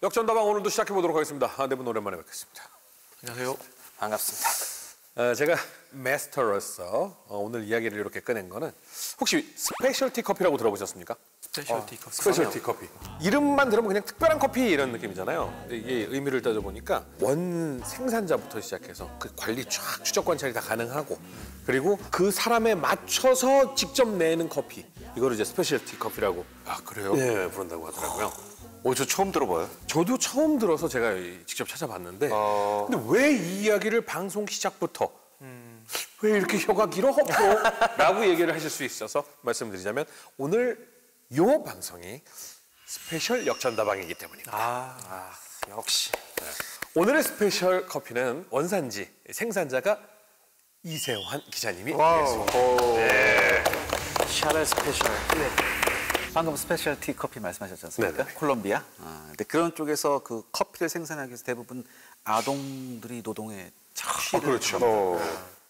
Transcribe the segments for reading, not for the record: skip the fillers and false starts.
역전다방 오늘도 시작해보도록 하겠습니다. 네 분 오랜만에 뵙겠습니다. 안녕하세요. 반갑습니다. 제가 마스터로서 오늘 이야기를 이렇게 꺼낸 거는 혹시 스페셜티 커피라고 들어보셨습니까? 스페셜티 커피. 스페셜티 커피. 이름만 들으면 그냥 특별한 커피 이런 느낌이잖아요. 근데 이게 의미를 따져보니까 원 생산자부터 시작해서 그 관리 쫙 추적 관찰이 다 가능하고 그리고 그 사람에 맞춰서 직접 내는 커피. 이거를 이제 스페셜티 커피라고 그래요? 예, 부른다고 하더라고요. 저 처음 들어봐요. 저도 처음 들어서 제가 직접 찾아봤는데 근데 왜 이 이야기를 방송 시작부터 왜 이렇게 혀가 길어? 라고 얘기를 하실 수 있어서 말씀드리자면 오늘 요 방송이 스페셜 역전다방이기 때문입니다. 역시. 네. 오늘의 스페셜 커피는 원산지, 생산자가 이세환 기자님이 되겠습니다. 네. 샤넬 스페셜. 네. 방금 스페셜티 커피 말씀하셨지 않습니까? 네네. 콜롬비아. 근데 그런 쪽에서 그 커피를 생산하기 위해서 대부분 아동들이 노동에 착취를 그렇죠.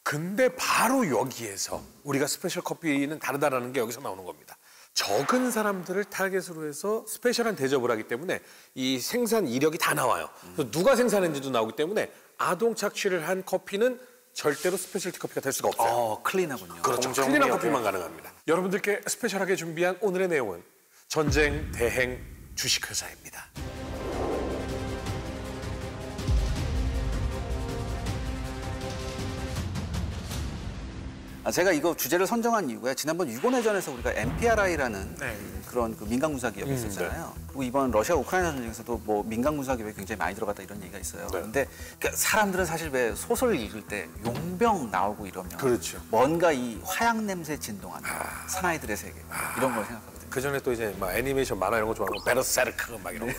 근데 바로 여기에서 우리가 스페셜 커피는 다르다라는 게 여기서 나오는 겁니다. 적은 사람들을 타겟으로 해서 스페셜한 대접을 하기 때문에 이 생산 이력이 다 나와요. 그래서 누가 생산했는지도 나오기 때문에 아동 착취를 한 커피는 절대로 스페셜티 커피가 될 수가 없어요. 클린하군요. 그렇죠. 클린한 커피만 가능합니다. 여러분들께 스페셜하게 준비한 오늘의 내용은 전쟁 대행 주식회사입니다. 제가 이거 주제를 선정한 이유가 지난번 유곤해전에서 우리가 MPRI라는 그런 그 민간군사 기업이 있었잖아요. 그리고 이번 러시아 우크라이나 전쟁에서도 뭐 민간군사 기업이 굉장히 많이 들어갔다 이런 얘기가 있어요. 그런데 사람들은 사실 왜 소설을 읽을 때 용병 나오고 이러면 그렇죠. 뭔가 이 화약 냄새 진동하는 사나이들의 세계 이런 걸 생각하거든요. 그 전에 또 이제 막 애니메이션 만화 이런 거 좋아하는 거 베르세르크 막 이런 거.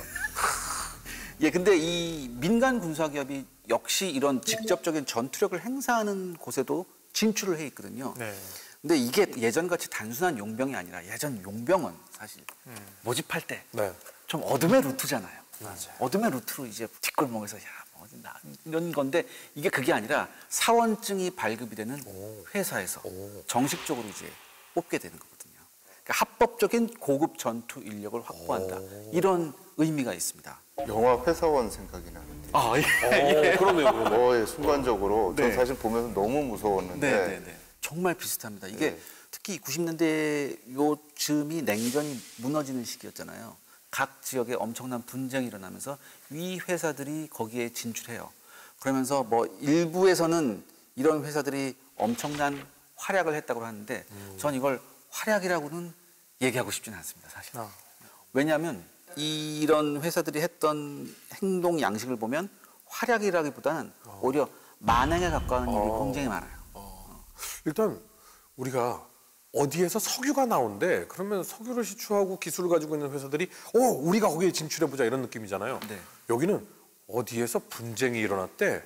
예, 근데 이 민간 군사 기업이 역시 이런 직접적인 전투력을 행사하는 곳에도 진출을 해 있거든요. 근데 이게 예전같이 단순한 용병이 아니라 예전 용병은 사실 모집할 때 좀 어둠의 루트잖아요. 어둠의 루트로 이제 뒷골목에서 이런 건데 이게 그게 아니라 사원증이 발급이 되는 회사에서 정식적으로 이제 뽑게 되는 거거든요. 그러니까 합법적인 고급 전투 인력을 확보한다. 이런 의미가 있습니다. 영화 회사원 생각이 나는데. 그러네요. 예, 순간적으로 전 사실 보면서 너무 무서웠는데. 정말 비슷합니다. 이게 특히 90년대 요즘이 냉전이 무너지는 시기였잖아요. 각 지역에 엄청난 분쟁이 일어나면서 위 회사들이 거기에 진출해요. 그러면서 뭐 일부에서는 이런 회사들이 엄청난 활약을 했다고 하는데 전 이걸 활약이라고는 얘기하고 싶지는 않습니다, 사실. 왜냐하면 이런 회사들이 했던 행동 양식을 보면 활약이라기보다는 오히려 만행에 가까운 일이 굉장히 많아요. 일단 우리가 어디에서 석유가 나온대 그러면 석유를 시추하고 기술을 가지고 있는 회사들이 우리가 거기에 진출해보자 이런 느낌이잖아요. 여기는 어디에서 분쟁이 일어났대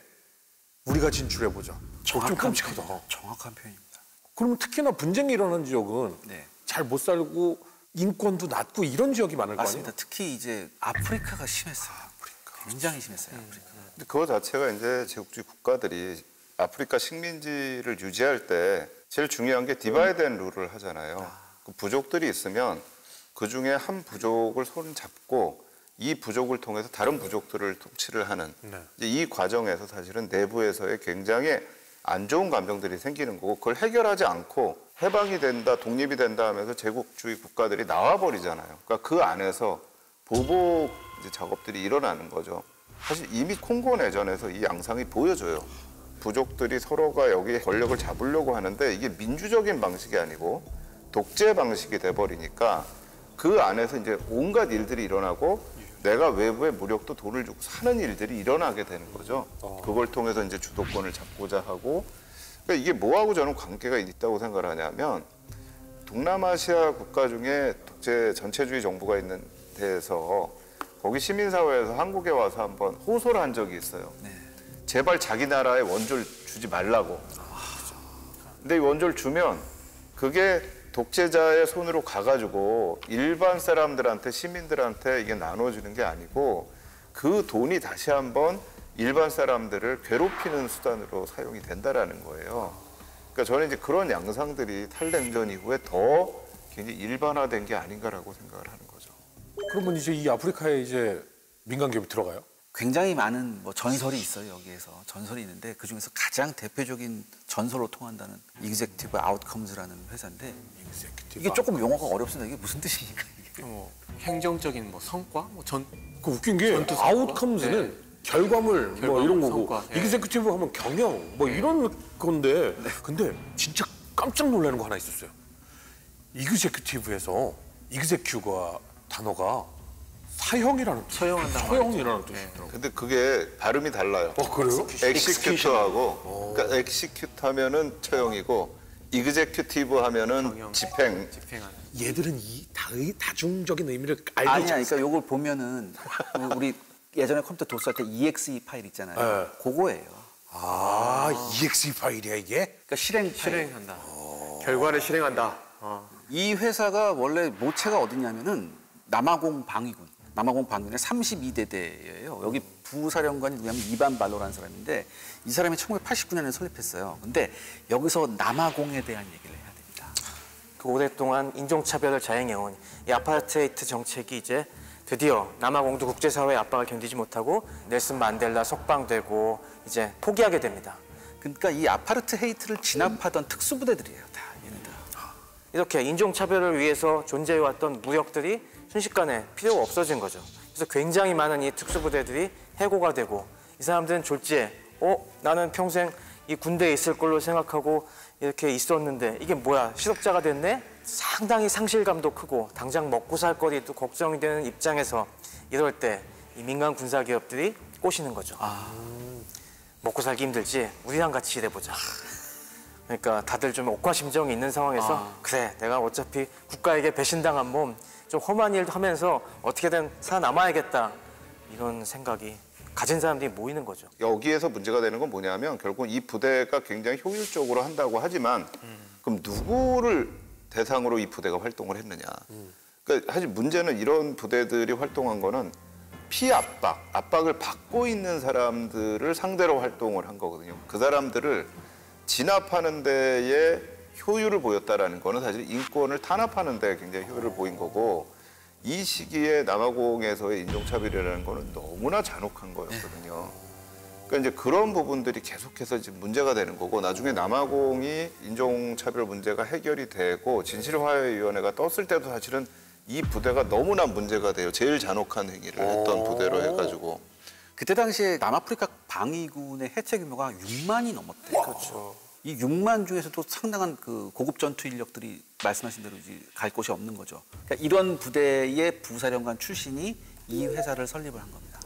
우리가 진출해보자. 좀 끔찍하다. 정확한 표현입니다. 그러면 특히나 분쟁이 일어난 지역은 잘 못 살고 인권도 낮고 이런 지역이 많을 거 아니에요? 맞습니다. 특히 이제 아프리카가 심했어요. 굉장히 심했어요. 아프리카. 근데 그거 자체가 이제 제국주의 국가들이 아프리카 식민지를 유지할 때 제일 중요한 게 디바이드 앤 룰을 하잖아요. 그 부족들이 있으면 그 중에 한 부족을 손 잡고 이 부족을 통해서 다른 부족들을 통치를 하는 이제 이 과정에서 사실은 내부에서의 굉장히 안 좋은 감정들이 생기는 거고 그걸 해결하지 않고 해방이 된다, 독립이 된다 하면서 제국주의 국가들이 나와버리잖아요. 그러니까 그 안에서 보복 이제 작업들이 일어나는 거죠. 사실 이미 콩고 내전에서 이 양상이 보여져요. 부족들이 서로가 여기 권력을 잡으려고 하는데 이게 민주적인 방식이 아니고 독재 방식이 돼버리니까 그 안에서 이제 온갖 일들이 일어나고 내가 외부의 무력도 돈을 주고 사는 일들이 일어나게 되는 거죠. 그걸 통해서 이제 주도권을 잡고자 하고 그러니까 이게 뭐하고 저는 관계가 있다고 생각을 하냐면 동남아시아 국가 중에 독재 전체주의 정부가 있는 데에서 거기 시민사회에서 한국에 와서 한번 호소를 한 적이 있어요. 제발 자기 나라에 원조를 주지 말라고. 근데 이 원조를 주면 그게 독재자의 손으로 가가지고 일반 사람들한테 시민들한테 이게 나눠주는 게 아니고 그 돈이 다시 한번 일반 사람들을 괴롭히는 수단으로 사용이 된다라는 거예요. 그러니까 저는 이제 그런 양상들이 탈냉전 이후에 더 굉장히 일반화된 게 아닌가라고 생각을 하는 거죠. 그러면 이제 이 아프리카에 이제 민간 기업이 들어가요? 굉장히 많은 뭐 전설이 있어요. 여기에서 전설이 있는데 그 중에서 가장 대표적인 전설로 통한다는 Executive Outcomes라는 회사인데 이게 조금 용어가 어렵습니다. 이게 무슨 뜻입니까? 이게? 뭐 행정적인 뭐 성과, 그 웃긴 게 전투 성과? 아웃컴즈는 네. 결과물 뭐 결과물, 이런 거고 성과, 예. 이그제큐티브 하면 경영 뭐 이런 건데 근데 진짜 깜짝 놀라는 거 하나 있었어요. 이그제큐티브에서 이그제큐가 단어가 사형이라는 뜻. 처형한다는 처형이라는 말이죠. 뜻이더라고요. 근데 그게 발음이 달라요. 그래요? 엑시큐터하고 그러니까 엑시큐트 하면은 처형이고 이그제큐티브 하면은 경영. 집행. 집행하는. 얘들은 이 다중적인 의미를 알고 아니야. 있지 그러니까 요걸 보면은 우리 예전에 컴퓨터 도스할 때 EXE 파일 있잖아요. 네. 그거예요. EXE 파일이야 이게? 그러니까 실행 파일. 실행한다. 결과를 실행한다. 이 회사가 원래 모체가 어디냐면은 남아공 방위군. 남아공 방위군의 32대대예요. 여기 부사령관이 누구냐면 이반 발로라는 사람인데 이 사람이 1989년에 설립했어요. 근데 여기서 남아공에 대한 얘기를 해야 됩니다. 그 오랫동안 인종차별을 자행해온 이 아파르테이트 정책이 이제 드디어 남아공도 국제사회의 압박을 견디지 못하고 넬슨 만델라 석방되고 이제 포기하게 됩니다. 그러니까 이 아파르트헤이트를 진압하던 특수부대들이에요. 다 얘네들. 이렇게 인종차별을 위해서 존재해왔던 무력들이 순식간에 필요가 없어진 거죠. 그래서 굉장히 많은 이 특수부대들이 해고가 되고 이 사람들은 졸지에 나는 평생 이 군대에 있을 걸로 생각하고 이렇게 있었는데 이게 뭐야 실업자가 됐네? 상당히 상실감도 크고 당장 먹고 살 거리도 걱정이 되는 입장에서 이럴 때 이 민간 군사 기업들이 꼬시는 거죠. 먹고 살기 힘들지 우리랑 같이 일해보자. 그러니까 다들 좀 옥화심정이 있는 상황에서 그래 내가 어차피 국가에게 배신당한 몸 좀 험한 일도 하면서 어떻게든 살아남아야겠다 이런 생각이 가진 사람들이 모이는 거죠. 여기에서 문제가 되는 건 뭐냐면 결국 이 부대가 굉장히 효율적으로 한다고 하지만 그럼 누구를 대상으로 이 부대가 활동을 했느냐. 그러니까 사실 문제는 이런 부대들이 활동한 거는 압박을 받고 있는 사람들을 상대로 활동을 한 거거든요. 그 사람들을 진압하는 데에 효율을 보였다라는 거는 사실 인권을 탄압하는 데 굉장히 효율을 보인 거고 이 시기에 남아공에서의 인종차별이라는 거는 너무나 잔혹한 거였거든요. 그러니까 이제 그런 부분들이 계속해서 지금 문제가 되는 거고 나중에 남아공이 인종차별 문제가 해결이 되고 진실화해위원회가 떴을 때도 사실은 이 부대가 너무나 문제가 돼요. 제일 잔혹한 행위를 했던 부대로 해가지고. 그때 당시에 남아프리카 방위군의 해체 규모가 6만이 넘었대요. 그렇죠. 이 6만 중에서도 상당한 그 고급 전투 인력들이 말씀하신 대로 이제 갈 곳이 없는 거죠. 그러니까 이런 부대의 부사령관 출신이 이 회사를 설립을 한 겁니다.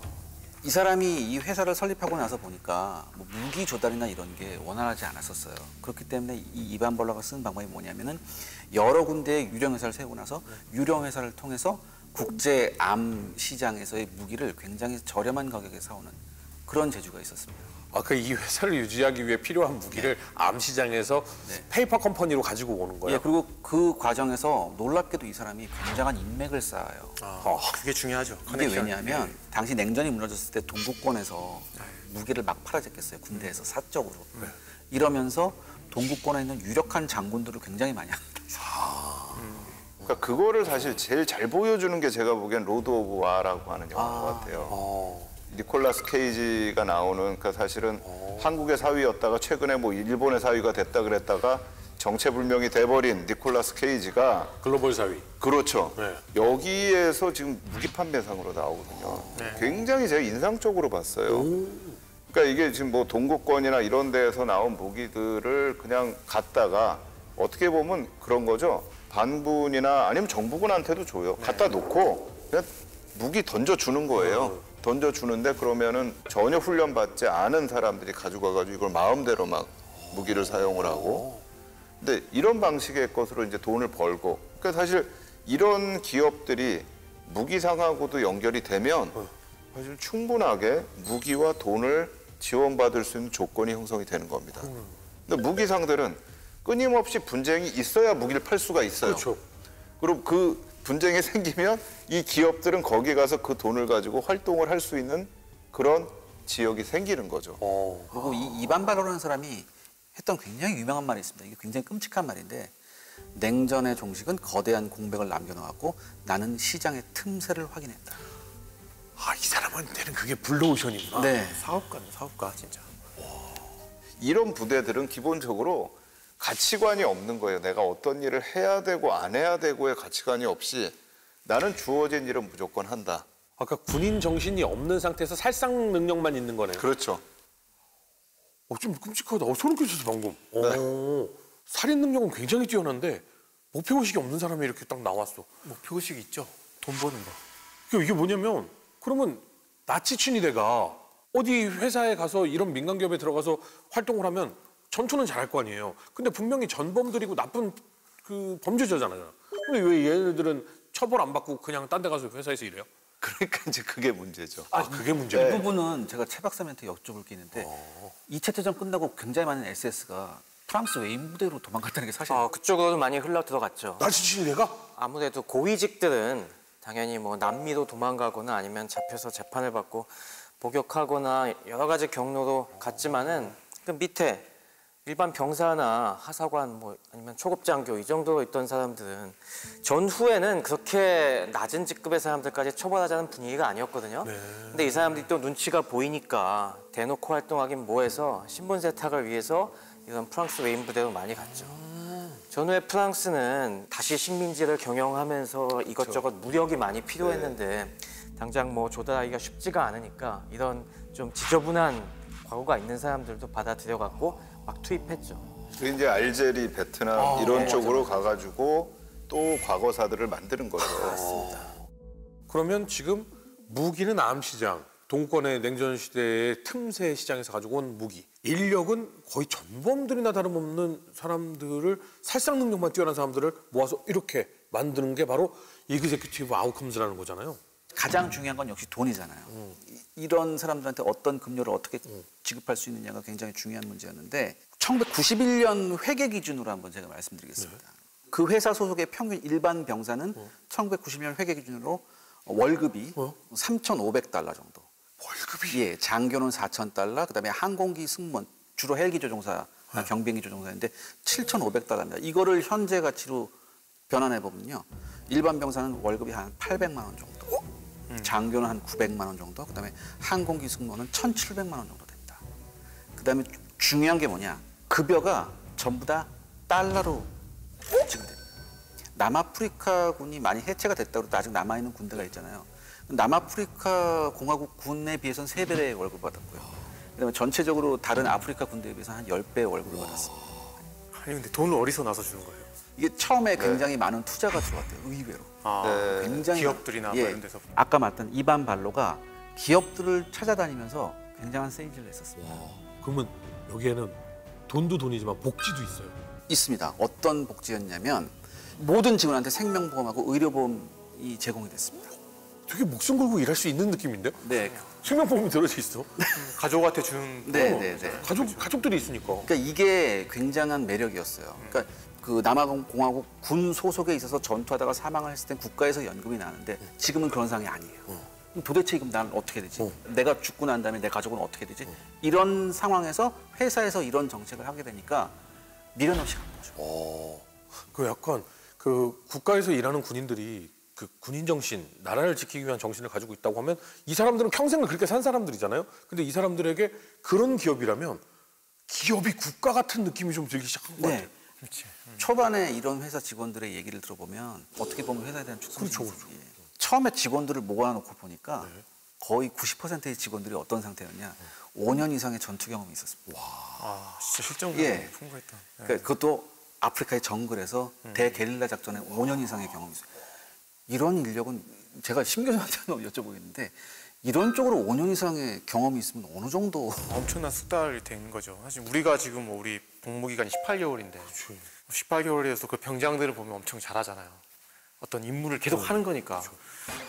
이 사람이 이 회사를 설립하고 나서 보니까 뭐 무기 조달이나 이런 게 원활하지 않았었어요. 그렇기 때문에 이 이반 벌러가 쓰는 방법이 뭐냐면은 여러 군데의 유령 회사를 세우고 나서 유령 회사를 통해서 국제 암 시장에서의 무기를 굉장히 저렴한 가격에 사오는 그런 재주가 있었습니다. 이 회사를 유지하기 위해 필요한 무기를 암 시장에서 페이퍼 컴퍼니로 가지고 오는 거예요. 예, 그리고 그 과정에서 놀랍게도 이 사람이 굉장한 인맥을 쌓아요. 그게 중요하죠. 이게 왜냐하면 당시 냉전이 무너졌을 때 동구권에서 무기를 막 팔아제꼈어요. 군대에서 사적으로. 이러면서 동구권에 있는 유력한 장군들을 굉장히 많이 합니다. 그러니까 그거를 사실 제일 잘 보여주는 게 제가 보기엔 로드 오브 와라고 하는 영화인 것 같아요. 니콜라스 케이지가 나오는 그러니까 사실은 한국의 사위였다가 최근에 뭐 일본의 사위가 됐다 그랬다가 정체불명이 돼버린 니콜라스 케이지가 글로벌 사위. 그렇죠. 네. 여기에서 지금 무기 판매상으로 나오거든요. 굉장히 제가 인상적으로 봤어요. 그러니까 이게 지금 뭐 동구권이나 이런 데에서 나온 무기들을 그냥 갖다가 어떻게 보면 그런 거죠. 반군이나 아니면 정부군한테도 줘요. 갖다 놓고 그냥 무기 던져주는 거예요. 던져주는데 그러면은 전혀 훈련받지 않은 사람들이 가지고 와가지고 이걸 마음대로 막 무기를 사용을 하고 근데 이런 방식의 것으로 이제 돈을 벌고 그러니까 사실 이런 기업들이 무기상하고도 연결이 되면 사실 충분하게 무기와 돈을 지원받을 수 있는 조건이 형성이 되는 겁니다. 근데 무기상들은 끊임없이 분쟁이 있어야 무기를 팔 수가 있어요. 그렇죠. 그리고 그 분쟁이 생기면 이 기업들은 거기 가서 그 돈을 가지고 활동을 할 수 있는 그런 지역이 생기는 거죠. 그리고 이 이반 발로라는 사람이 했던 굉장히 유명한 말이 있습니다. 이게 굉장히 끔찍한 말인데 냉전의 종식은 거대한 공백을 남겨놓았고 나는 시장의 틈새를 확인했다. 아, 이 사람한테는 그게 블루오션이구나. 네. 사업가네, 사업가 진짜. 이런 부대들은 기본적으로 가치관이 없는 거예요. 내가 어떤 일을 해야 되고 안 해야 되고의 가치관이 없이 나는 주어진 일은 무조건 한다. 아까 군인 정신이 없는 상태에서 살상 능력만 있는 거네요. 그렇죠. 좀 끔찍하다. 소름 끼쳤어 방금. 살인 능력은 굉장히 뛰어난데 목표의식이 없는 사람이 이렇게 딱 나왔어. 목표의식 있죠. 돈 버는 거. 이게 뭐냐면 그러면 나치 친위대가 어디 회사에 가서 이런 민간 기업에 들어가서 활동을 하면 전투는 잘할 거 아니에요. 근데 분명히 전범들이고 나쁜 그 범죄자잖아요. 근데 왜 얘네들은 처벌 안 받고 그냥 딴 데 가서 회사에서 일해요? 그러니까 이제 그게 문제죠. 아, 그게 문제예요. 이 부분은 제가 최 박사님한테 여쭤볼 게 있는데 2차 대전 끝나고 굉장히 많은 SS가 프랑스 외인 부대로 도망갔다는 게 사실 그쪽으로도 많이 흘러 들어갔죠. 나치 친위대가? 아무래도 고위직들은 당연히 뭐 남미로 도망가거나 아니면 잡혀서 재판을 받고 복역하거나 여러 가지 경로로 갔지만은 그 밑에 일반 병사나 하사관 뭐 아니면 초급장교 이 정도로 있던 사람들은 전후에는 그렇게 낮은 직급의 사람들까지 처벌하자는 분위기가 아니었거든요. 근데 이 사람들이 또 눈치가 보이니까 대놓고 활동하긴 뭐해서 신분 세탁을 위해서 이런 프랑스 외인 부대로 많이 갔죠. 전후에 프랑스는 다시 식민지를 경영하면서 이것저것 무력이 많이 필요했는데 당장 뭐 조달하기가 쉽지가 않으니까 이런 좀 지저분한 과거가 있는 사람들도 받아들여갖고 막 투입했죠. 그 이제 알제리, 베트남 이런 쪽으로 가가지고 또 과거사들을 만드는 거죠. 그러면 지금 무기는 암시장, 동권의 냉전 시대의 틈새 시장에서 가지고 온 무기, 인력은 거의 전범들이나 다름없는 사람들을 살상 능력만 뛰어난 사람들을 모아서 이렇게 만드는 게 바로 이그제큐티브 아웃컴즈라는 거잖아요. 가장 중요한 건 역시 돈이잖아요. 이런 사람들한테 어떤 급료를 어떻게 지급할 수 있느냐가 굉장히 중요한 문제였는데 1991년 회계 기준으로 한번 제가 말씀드리겠습니다. 그 회사 소속의 평균 일반 병사는 1990년 회계 기준으로 월급이 3,500달러 정도. 월급이? 예, 장교는 4,000달러, 그다음에 항공기 승무원, 주로 헬기 조종사, 경비행기 조종사인데 7,500달러입니다. 이거를 현재 가치로 변환해 보면요, 일반 병사는 월급이 한 800만 원 정도, 장교는 한 900만 원 정도, 그다음에 항공기 승무원은 1,700만 원 정도 됩니다. 그다음에 중요한 게 뭐냐, 급여가 전부 다 달러로 지급됩니다. 남아프리카군이 많이 해체가 됐다고 해도 아직 남아있는 군대가 있잖아요. 남아프리카 공화국 군에 비해서는 3배의 월급을 받았고요. 그다음에 전체적으로 다른 아프리카 군대에 비해서 한 10배의 월급을 받았습니다. 아니 근데 돈을 어디서 나서 주는 거예요? 이게 처음에 굉장히 많은 투자가 들어왔대요. 의외로. 굉장히 기업들이나 뭐 이런 데서. 아까 말했던 이반 발로가 기업들을 찾아다니면서 굉장한 세일즈를 했었습니다. 그러면 여기에는 돈도 돈이지만 복지도 있어요. 있습니다. 어떤 복지였냐면 모든 직원한테 생명보험하고 의료보험이 제공이 됐습니다. 되게 목숨 걸고 일할 수 있는 느낌인데요? 네. 생명보험이 들어져 있어. 가족한테 주는 네. 가족들이 있으니까. 그러니까 이게 굉장한 매력이었어요. 그러니까 그 남아공화국 군 소속에 있어서 전투하다가 사망을 했을 땐 국가에서 연금이 나는데 지금은 그런 상황이 아니에요. 그럼 도대체 이건 난 어떻게 되지? 내가 죽고 난 다음에 내 가족은 어떻게 되지? 이런 상황에서 회사에서 이런 정책을 하게 되니까 미련 없이 간 거죠. 그 약간 그 국가에서 일하는 군인들이 그 군인 정신, 나라를 지키기 위한 정신을 가지고 있다고 하면 이 사람들은 평생을 그렇게 산 사람들이잖아요. 근데 이 사람들에게 그런 기업이라면 기업이 국가 같은 느낌이 좀 들기 시작한 것 같아요. 그렇지. 초반에 이런 회사 직원들의 얘기를 들어보면 어떻게 보면 회사에 대한 축소이 그렇죠. 처음에 직원들을 모아놓고 보니까 거의 90%의 직원들이 어떤 상태였냐, 5년 이상의 전투 경험이 있었습니다. 아 진짜 실전 경험이 풍부했다. 그러니까 그것도 아프리카의 정글에서 대게릴라 작전에 5년 이상의 경험이 있어요. 이런 인력은 제가 심교수한테는 여쭤보겠는데 이런 쪽으로 5년 이상의 경험이 있으면 어느 정도 엄청난 숙달이 된 거죠. 사실 우리가 지금 뭐 우리 복무 기간이 18개월인데 18개월에서 그 병장들을 보면 엄청 잘하잖아요. 어떤 임무를 계속 하는 거니까.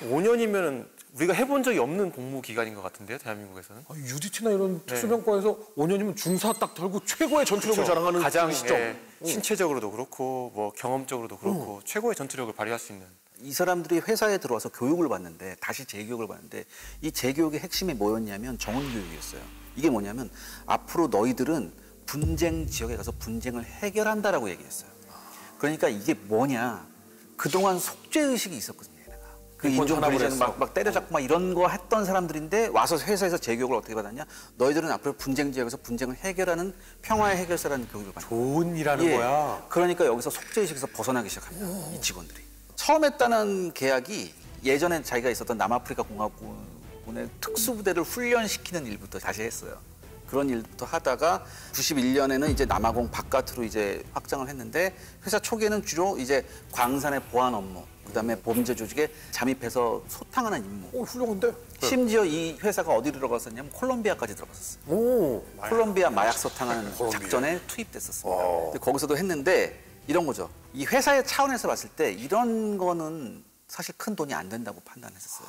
5년이면은 우리가 해본 적이 없는 복무 기간인 것 같은데요, 대한민국에서는. UDT나 이런 특수병과에서 5년이면 중사 딱 털고 최고의 전투력을 자랑하는 가장 시점. 신체적으로도 그렇고 뭐 경험적으로도 그렇고 최고의 전투력을 발휘할 수 있는. 이 사람들이 회사에 들어와서 교육을 받는데 다시 재교육을 받는데 이 재교육의 핵심이 뭐였냐면 정원교육이었어요. 이게 뭐냐면 앞으로 너희들은 분쟁 지역에 가서 분쟁을 해결한다라고 얘기했어요. 그러니까 이게 뭐냐. 그동안 속죄의식이 있었거든요. 그 인종분리자는 막 때려잡고 막 이런 거 했던 사람들인데 와서 회사에서 재교육을 어떻게 받았냐. 너희들은 앞으로 분쟁 지역에서 분쟁을 해결하는 평화의 해결사라는 교육을 받았어요. 좋은 일하는 거야. 그러니까 여기서 속죄의식에서 벗어나기 시작합니다. 이 직원들이. 처음 했다는 계약이 예전에 자기가 있었던 남아프리카 공화국의 특수부대를 훈련시키는 일부터 다시 했어요. 그런 일부터 하다가 91년에는 이제 남아공 바깥으로 이제 확장을 했는데 회사 초기에는 주로 이제 광산의 보안 업무, 그다음에 범죄 조직에 잠입해서 소탕하는 임무. 훌륭한데? 심지어 이 회사가 어디로 들어갔었냐면 콜롬비아까지 들어갔었어요. 콜롬비아 마약 소탕하는 작전에 투입됐었습니다. 근데 거기서도 했는데 이런 거죠. 이 회사의 차원에서 봤을 때 이런 거는 사실 큰 돈이 안 된다고 판단했었어요.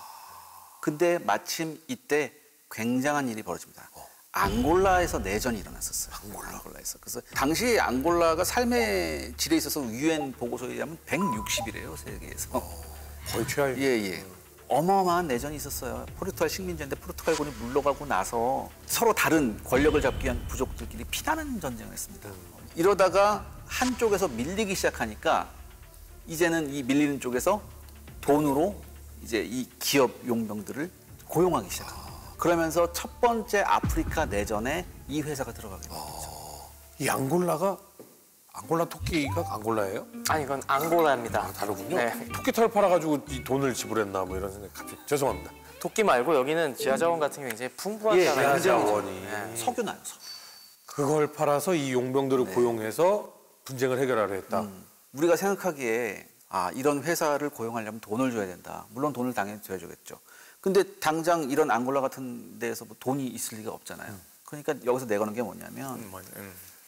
근데 마침 이때 굉장한 일이 벌어집니다. 앙골라에서 내전이 일어났었어요. 앙골라에서. 그래서 당시 앙골라가 삶의 질에 있어서 유엔 보고서에 의하면 160이래요, 세계에서. 거의 최하위. 예. 어마어마한 내전이 있었어요. 포르투갈 식민지인데 포르투갈군이 물러가고 나서 서로 다른 권력을 잡기 위한 부족들끼리 피나는 전쟁을 했습니다. 이러다가 한쪽에서 밀리기 시작하니까 이제는 이 밀리는 쪽에서 돈으로 이제 이 기업 용병들을 고용하기 시작합니다. 그러면서 첫 번째 아프리카 내전에 이 회사가 들어가게 된 거죠. 이 앙골라 토끼가 앙골라예요? 아니 이건 앙골라입니다. 다르군요. 네. 토끼털 팔아가지고 이 돈을 지불했나 뭐 이런 생각 갑자기 죄송합니다. 토끼 말고 여기는 지하자원 같은 게 굉장히 풍부하잖아요. 지하자원이. 석유나요, 석유. 그걸 팔아서 이 용병들을 고용해서 분쟁을 해결하려 했다. 우리가 생각하기에 이런 회사를 고용하려면 돈을 줘야 된다. 물론 돈을 당연히 줘야겠죠. 근데 당장 이런 앙골라 같은 데에서 뭐 돈이 있을 리가 없잖아요. 그러니까 여기서 내거는 게 뭐냐면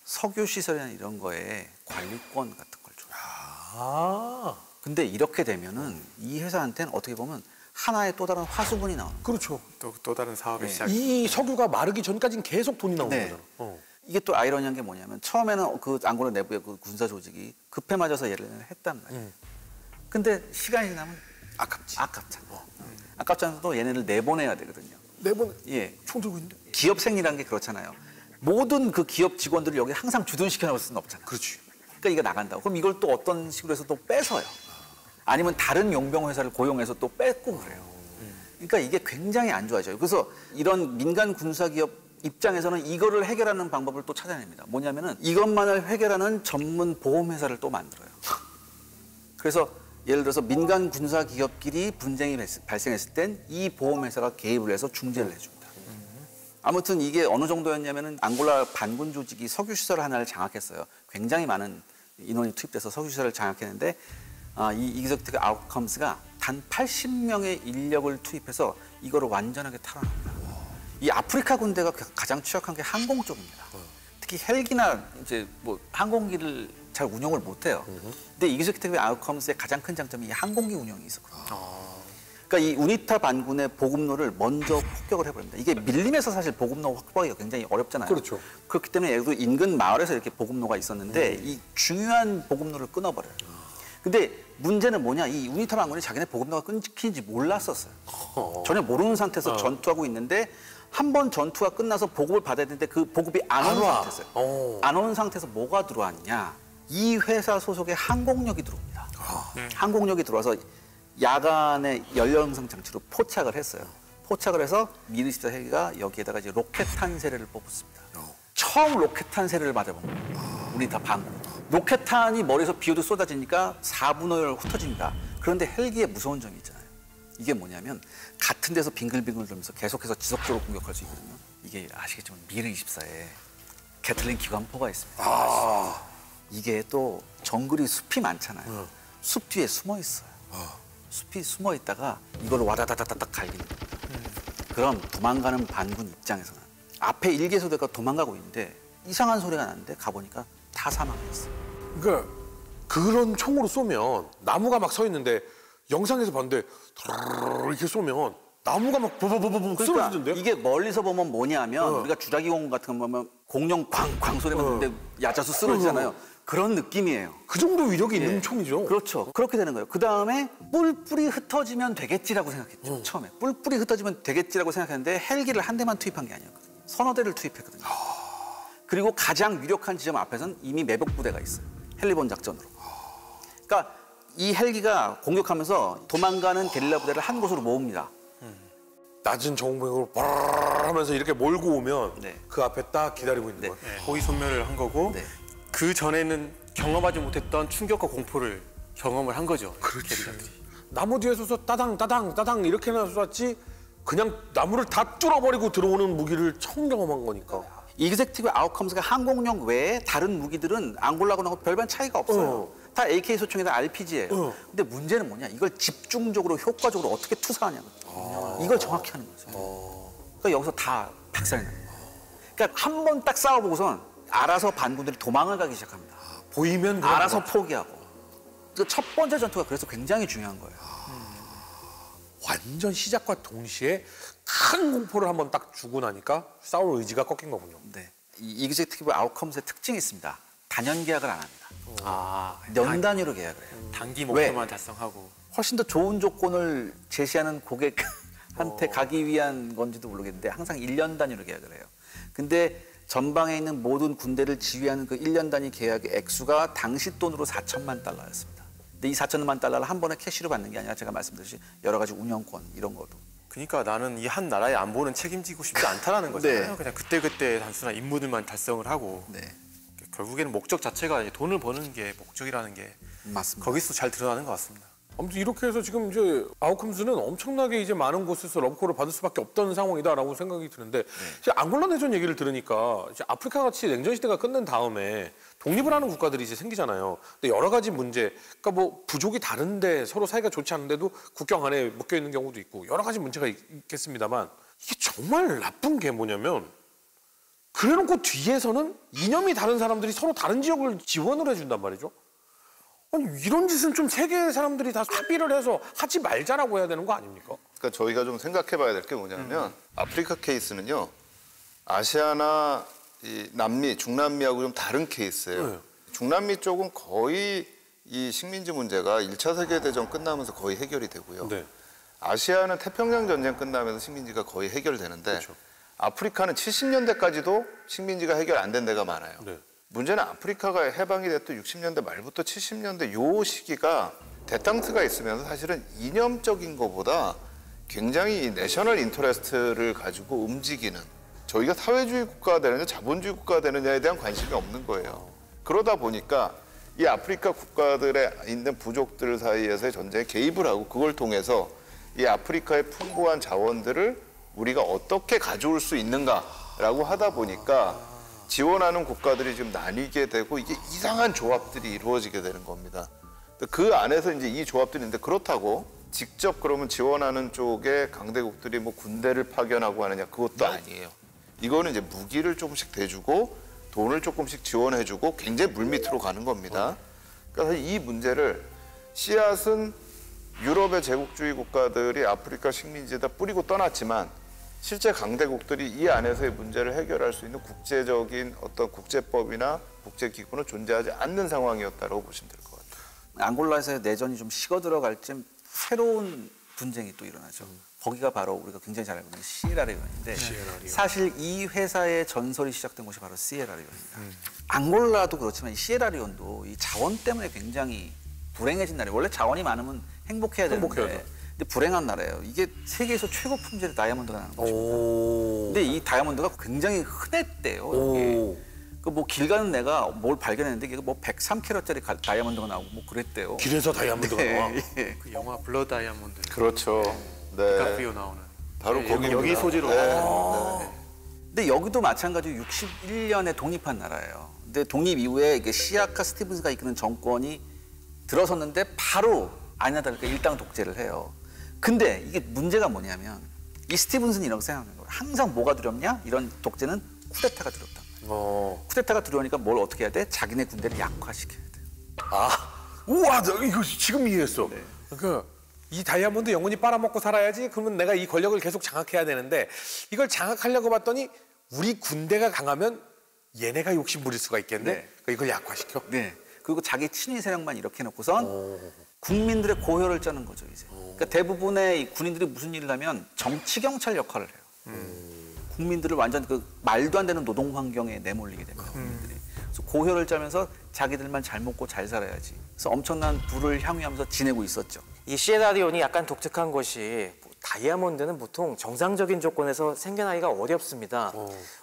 석유 시설이나 이런 거에 관리권 같은 걸 줘요. 근데 이렇게 되면은 이 회사한테는 어떻게 보면 하나의 또 다른 화수분이 나오는 거예요. 그렇죠. 또 다른 사업의 시작. 이 석유가 마르기 전까지는 계속 돈이 나오는 네. 거잖아. 이게 또 아이러니한 게 뭐냐면 처음에는 그 앙골라 내부의 그 군사 조직이 급해 맞아서 얘를 했단 말이에요. 근데 시간이 지나면 아깝잖아. 아깝잖아도 얘네를 내보내야 되거든요. 총 들고 있는데. 기업 생리라는 게 그렇잖아요. 모든 그 기업 직원들을 여기 항상 주둔시켜 놓을 수는 없잖아요. 그렇지. 그러니까 이거 나간다고. 그럼 이걸 또 어떤 식으로 해서 또 뺏어요. 아니면 다른 용병 회사를 고용해서 또 뺏고 그래요. 그러니까 이게 굉장히 안 좋아져요. 그래서 이런 민간 군사 기업 입장에서는 이거를 해결하는 방법을 또 찾아냅니다. 뭐냐면은 이것만을 해결하는 전문 보험 회사를 또 만들어요. 그래서 예를 들어서 민간 군사 기업끼리 분쟁이 발생했을 땐 이 보험 회사가 개입을 해서 중재를 해줍니다. 아무튼 이게 어느 정도였냐면은 앙골라 반군 조직이 석유 시설 하나를 장악했어요. 굉장히 많은 인원이 투입돼서 석유 시설을 장악했는데 이 이그저큐티브 아웃컴스가 단 80명의 인력을 투입해서 이거를 완전하게 탈환합니다. 이 아프리카 군대가 가장 취약한 게 항공 쪽입니다. 특히 헬기나 이제 뭐 항공기를 잘 운영을 못해요. 근데 이그저큐티브 아웃컴스의 가장 큰 장점이 이 항공기 운영이 있었거든요. 그러니까 이 우니타 반군의 보급로를 먼저 폭격을 해버립니다. 이게 밀림에서 사실 보급로 확보하기가 굉장히 어렵잖아요. 그렇죠. 그렇기 때문에 예를 들어 인근 마을에서 이렇게 보급로가 있었는데 이 중요한 보급로를 끊어버려요. 근데 문제는 뭐냐? 이 우니타 반군이 자기네 보급로가 끊기는지 몰랐었어요. 전혀 모르는 상태에서 전투하고 있는데 한 번 전투가 끝나서 보급을 받아야 되는데 그 보급이 안 온 상태였어요. 안 온 상태에서 뭐가 들어왔냐? 이 회사 소속의 항공력이 들어옵니다. 항공력이 들어와서 야간에 연료형성 장치로 포착을 했어요. 포착을 해서 미르시타 헬기가 여기에다가 이제 로켓탄 세례를 뽑았습니다. 처음 로켓탄 세례를 맞아본 거예요. 우리 다 반군. 로켓탄이 머리에서 비오듯 쏟아지니까 4분의 1 흩어집니다. 그런데 헬기의 무서운 점이 있잖아요. 이게 뭐냐면 같은 데서 빙글빙글 돌면서 계속해서 지속적으로 공격할 수 있거든요. 이게 아시겠지만 미르 24에 게틀린 기관포가 있습니다. 이게 또 정글이 숲이 많잖아요. 숲 뒤에 숨어 있어요. 숲이 숨어 있다가 이걸 와다다다닥 갈기는 겁니다. 그럼 도망가는 반군 입장에서는 앞에 일개소대가 도망가고 있는데 이상한 소리가 나는데 가보니까 다 사망했어요. 그러니까 그런 총으로 쏘면 나무가 막 서 있는데 영상에서 봤는데 이렇게 쏘면 나무가 막 보보보보보 쓰러지던데요? 이게 멀리서 보면 뭐냐면 우리가 주라기 공군 같은 거 보면 공룡 쾅쾅 소리만 듣는데 야자수 쓰러지잖아요. 그런 느낌이에요. 그 정도 위력이 있는 예. 총이죠. 그렇죠. 그렇게 되는 거예요. 그 다음에 뿔뿔이 흩어지면 되겠지라고 생각했죠. 처음에 뿔뿔이 흩어지면 되겠지라고 생각했는데 헬기를 한 대만 투입한 게 아니었거든요. 서너 대를 투입했거든요. 그리고 가장 유력한 지점 앞에서는 이미 매복 부대가 있어요. 헬리본 작전으로. 그러니까 이 헬기가 공격하면서 도망가는 게릴라 부대를 한 곳으로 모읍니다. 낮은 정보으로 바르르 하면서 이렇게 몰고 오면 네. 그 앞에 딱 기다리고 있는 네. 거예요. 네, 호위 소멸을 한 거고 네. 그 전에는 경험하지 못했던 충격과 공포를 경험을 한 거죠. 그렇지. 게릴라들이. 나무 뒤에 서서 따당 따당 따당 이렇게나 쐈지 그냥 나무를 다 뚫어버리고 들어오는 무기를 처음 경험한 거니까. 이그젝티브 아웃컴스가 항공용 외에 다른 무기들은 앙골라군하고 별반 차이가 없어요. 다 AK 소총이나 RPG예요. 근데 문제는 뭐냐? 이걸 집중적으로 효과적으로 어떻게 투사하냐는 거죠. 이걸 정확히 하는 거죠. 그러니까 여기서 다 박살이 나요. 그러니까 한 번 딱 싸워보고선 알아서 반군들이 도망을 가기 시작합니다. 보이면 그냥 알아서 도망쳐. 포기하고. 그 첫 번째 전투가 그래서 굉장히 중요한 거예요. 완전 시작과 동시에 큰 공포를 한번 딱 주고 나니까 싸울 의지가 꺾인 거군요. 네. 이 이그젝티브 아웃컴스의 특징이 있습니다. 단연 계약을 안 합니다. 아, 년 단위로 계약을 해요. 단기 목표만 달성하고. 훨씬 더 좋은 조건을 제시하는 고객한테 가기 위한 건지도 모르겠는데 항상 1년 단위로 계약을 해요. 근데 전방에 있는 모든 군대를 지휘하는 그 1년 단위 계약의 액수가 당시 돈으로 4천만 달러였습니다. 근데 이 4천만 달러를 한 번에 캐시로 받는 게 아니라 제가 말씀드렸듯이 여러 가지 운영권 이런 것도. 그러니까 나는 이 한 나라의 안보는 책임지고 싶지 않다라는 거잖아요. 네. 그냥 그때그때 단순한 임무들만 달성을 하고 네, 결국에는 목적 자체가 이제 돈을 버는 게 목적이라는 게 맞습니다. 거기서 잘 드러나는 것 같습니다. 아무튼 이렇게 해서 지금 이제 아웃컴스는 엄청나게 이제 많은 곳에서 러브콜을 받을 수밖에 없던 상황이다라고 생각이 드는데 이제 앙골라 내전 얘기를 들으니까 이제 아프리카 같이 냉전 시대가 끝난 다음에 독립을 하는 국가들이 이제 생기잖아요. 근데 여러 가지 문제, 그러니까 뭐 부족이 다른데 서로 사이가 좋지 않은데도 국경 안에 묶여 있는 경우도 있고 여러 가지 문제가 있겠습니다만 이게 정말 나쁜 게 뭐냐면 그래놓고 뒤에서는 이념이 다른 사람들이 서로 다른 지역을 지원을 해준단 말이죠. 아니 이런 짓은 좀 세계 사람들이 다 합의를 해서 하지 말자라고 해야 되는 거 아닙니까? 그러니까 저희가 좀 생각해봐야 될 게 뭐냐면 아프리카 케이스는요 아시아나 이 남미, 중남미하고 좀 다른 케이스예요. 네. 중남미 쪽은 거의 이 식민지 문제가 1차 세계대전 끝나면서 거의 해결이 되고요. 네. 아시아는 태평양 전쟁 끝나면서 식민지가 거의 해결되는데 그렇죠. 아프리카는 70년대까지도 식민지가 해결 안 된 데가 많아요. 네. 문제는 아프리카가 해방이 됐던 60년대 말부터 70년대 요 시기가 대탕트가 있으면서 사실은 이념적인 것보다 굉장히 내셔널 인터레스트를 가지고 움직이는 저희가 사회주의 국가가 되느냐 자본주의 국가가 되느냐에 대한 관심이 없는 거예요. 그러다 보니까 이 아프리카 국가들에 있는 부족들 사이에서의 전쟁에 개입을 하고 그걸 통해서 이 아프리카의 풍부한 자원들을 우리가 어떻게 가져올 수 있는가라고 하다 보니까 지원하는 국가들이 지금 나뉘게 되고 이게 이상한 조합들이 이루어지게 되는 겁니다. 그 안에서 이제 이 조합들이 있는데 그렇다고 직접 그러면 지원하는 쪽에 강대국들이 뭐 군대를 파견하고 하느냐 그것도 아니에요. 이거는 이제 무기를 조금씩 대주고 돈을 조금씩 지원해주고 굉장히 물밑으로 가는 겁니다. 그러니까 이 문제를 씨앗은 유럽의 제국주의 국가들이 아프리카 식민지에다 뿌리고 떠났지만 실제 강대국들이 이 안에서의 문제를 해결할 수 있는 국제적인 어떤 국제법이나 국제기구는 존재하지 않는 상황이었다고 보시면 될 것 같아요. 앙골라에서의 내전이 좀 식어 들어갈 쯤 새로운 분쟁이 또 일어나죠. 거기가 바로 우리가 굉장히 잘 알고 있는 시에라리온인데 사실 이 회사의 전설이 시작된 곳이 바로 시에라리온입니다. 앙골라도 그렇지만 이 시에라리온도 이 자원 때문에 굉장히 불행해진 나라예요. 원래 자원이 많으면 행복해야 되는데 행복해야죠. 근데 불행한 나라예요. 이게 세계에서 최고 품질의 다이아몬드가 나는 곳입니다. 오. 근데 이 다이아몬드가 굉장히 흔했대요. 여기. 그 뭐 길 가는 내가 뭘 발견했는데 이게 뭐 103캐럿짜리 다이아몬드가 나오고 뭐 그랬대요. 길에서 다이아몬드가 나와. 예. 그 영화 블러 다이아몬드 그렇죠. 네. 디카프리오 나오는 바로 네, 거기입니다. 여기 소재로 근데 여기도 마찬가지로 61년에 독립한 나라예요. 근데 독립 이후에 이게 시아카 스티븐스가 이끄는 정권이 들어섰는데 바로 아니나 다를까 일당 독재를 해요. 근데 이게 문제가 뭐냐면 이 스티븐스는 이런 거 생각하는 거예요. 항상 뭐가 두렵냐? 이런 독재는 쿠데타가 두렵다. 쿠데타가 두려우니까 뭘 어떻게 해야 돼? 자기네 군대를 약화시켜야 돼. 우와, 나 이거 지금 이해했어. 그러니까 이 다이아몬드 영원히 빨아먹고 살아야지. 그러면 내가 이 권력을 계속 장악해야 되는데 이걸 장악하려고 봤더니 우리 군대가 강하면 얘네가 욕심 부릴 수가 있겠네. 네. 그러니까 이걸 약화시켜. 네. 그리고 자기 친위 세력만 이렇게 해놓고선 국민들의 고혈을 짜는 거죠, 이제. 그러니까 대부분의 이 군인들이 무슨 일을 하면 정치 경찰 역할을 해요. 국민들을 완전 그 말도 안 되는 노동 환경에 내몰리게 됩니다. 국민들이. 그래서 고혈을 짜면서 자기들만 잘 먹고 잘 살아야지. 그래서 엄청난 부를 향유하면서 지내고 있었죠. 이 시에라리온이 약간 독특한 것이 다이아몬드는 보통 정상적인 조건에서 생겨나기가 어렵습니다.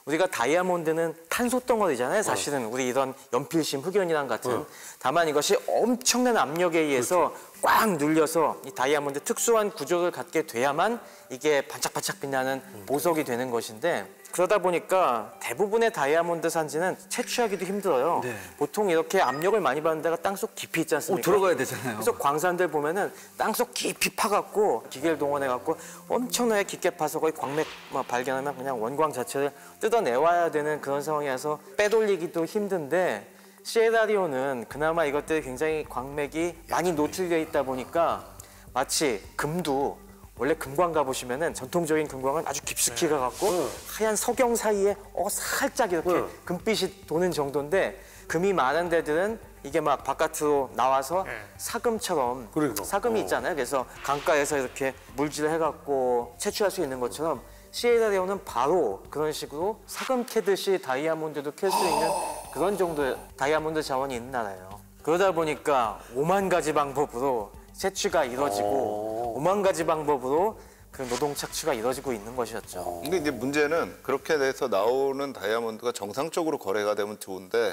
우리가 다이아몬드는 탄소 덩어리잖아요. 사실은 우리 이런 연필심, 흑연이랑 같은. 다만 이것이 엄청난 압력에 의해서 꽉 눌려서 이 다이아몬드 특수한 구조를 갖게 돼야만 이게 반짝반짝 빛나는 보석이 되는 것인데 그러다 보니까 대부분의 다이아몬드 산지는 채취하기도 힘들어요. 네. 보통 이렇게 압력을 많이 받는 데가 땅속 깊이 있지 않습니까? 들어가야 되잖아요. 그래서 광산들 보면은 땅속 깊이 파갖고 기계를 동원해갖고 엄청나게 깊게 파서 거의 광맥 발견하면 그냥 원광 자체를 뜯어내와야 되는 그런 상황이라서 빼돌리기도 힘든데 시에라리온은 그나마 이것들이 굉장히 광맥이 많이 노출되어 있다 보니까 마치 금도 원래 금광 가보시면은 전통적인 금광은 아주 깊숙이 가갖고 하얀 석영 사이에 살짝 이렇게 금빛이 도는 정도인데 금이 많은 데들은 이게 막 바깥으로 나와서 사금처럼 그러니까. 사금이 있잖아요. 그래서 강가에서 이렇게 물질을 해갖고 채취할 수 있는 것처럼 시에라리온은 바로 그런 식으로 사금 캐듯이 다이아몬드도 캘 수 있는 그런 정도의 다이아몬드 자원이 있는 나라예요. 그러다 보니까 5만 가지 방법으로 채취가 이루어지고 5만 가지 방법으로 그 노동 착취가 이루어지고 있는 것이었죠. 근데 이제 문제는 그렇게 돼서 나오는 다이아몬드가 정상적으로 거래가 되면 좋은데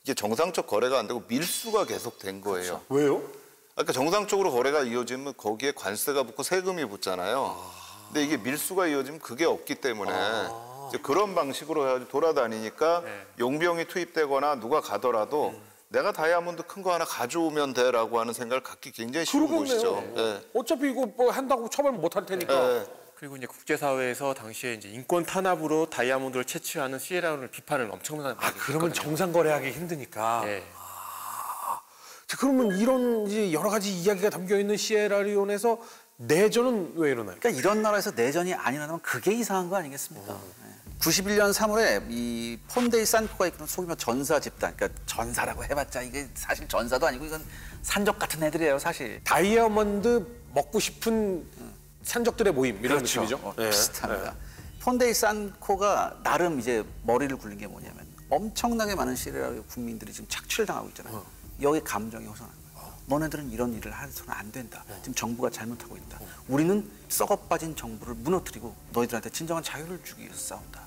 이게 정상적 거래가 안 되고 밀수가 계속 된 거예요. 왜요? 그러니까 정상적으로 거래가 이어지면 거기에 관세가 붙고 세금이 붙잖아요. 근데 이게 밀수가 이어지면 그게 없기 때문에 이제 그런 방식으로 해가지고 돌아다니니까 용병이 투입되거나 누가 가더라도 내가 다이아몬드 큰 거 하나 가져오면 돼라고 하는 생각을 갖기 굉장히 쉬운 곳이죠. 예. 어차피 이거 뭐 한다고 처벌 못 할 테니까. 예. 그리고 이제 국제사회에서 당시에 이제 인권 탄압으로 다이아몬드를 채취하는 시에라리온을 비판을 엄청나게 아, 그러면 정상 거래하기 힘드니까. 예. 자, 그러면 이런 이제 여러 가지 이야기가 담겨 있는 시에라리온에서 내전은 왜 일어나요? 그러니까 이런 나라에서 내전이 안 일어나면 그게 이상한 거 아니겠습니까? 91년 3월에 이 폰데이 산코가 이끄는 소규모 전사 집단, 그러니까 전사라고 해봤자 이게 사실 전사도 아니고 이건 산적 같은 애들이에요, 사실. 다이아몬드 먹고 싶은 산적들의 모임 이런 느낌이죠. 네. 비슷합니다. 폰데이 산코가 나름 이제 머리를 굴린 게 뭐냐면 엄청나게 많은 시에라리온 국민들이 지금 착취를 당하고 있잖아요. 여기 감정이 호소하는 거예요. 너네들은 이런 일을 해서는 안 된다. 지금 정부가 잘못하고 있다. 우리는 썩어빠진 정부를 무너뜨리고 너희들한테 진정한 자유를 주기 위해서 싸운다.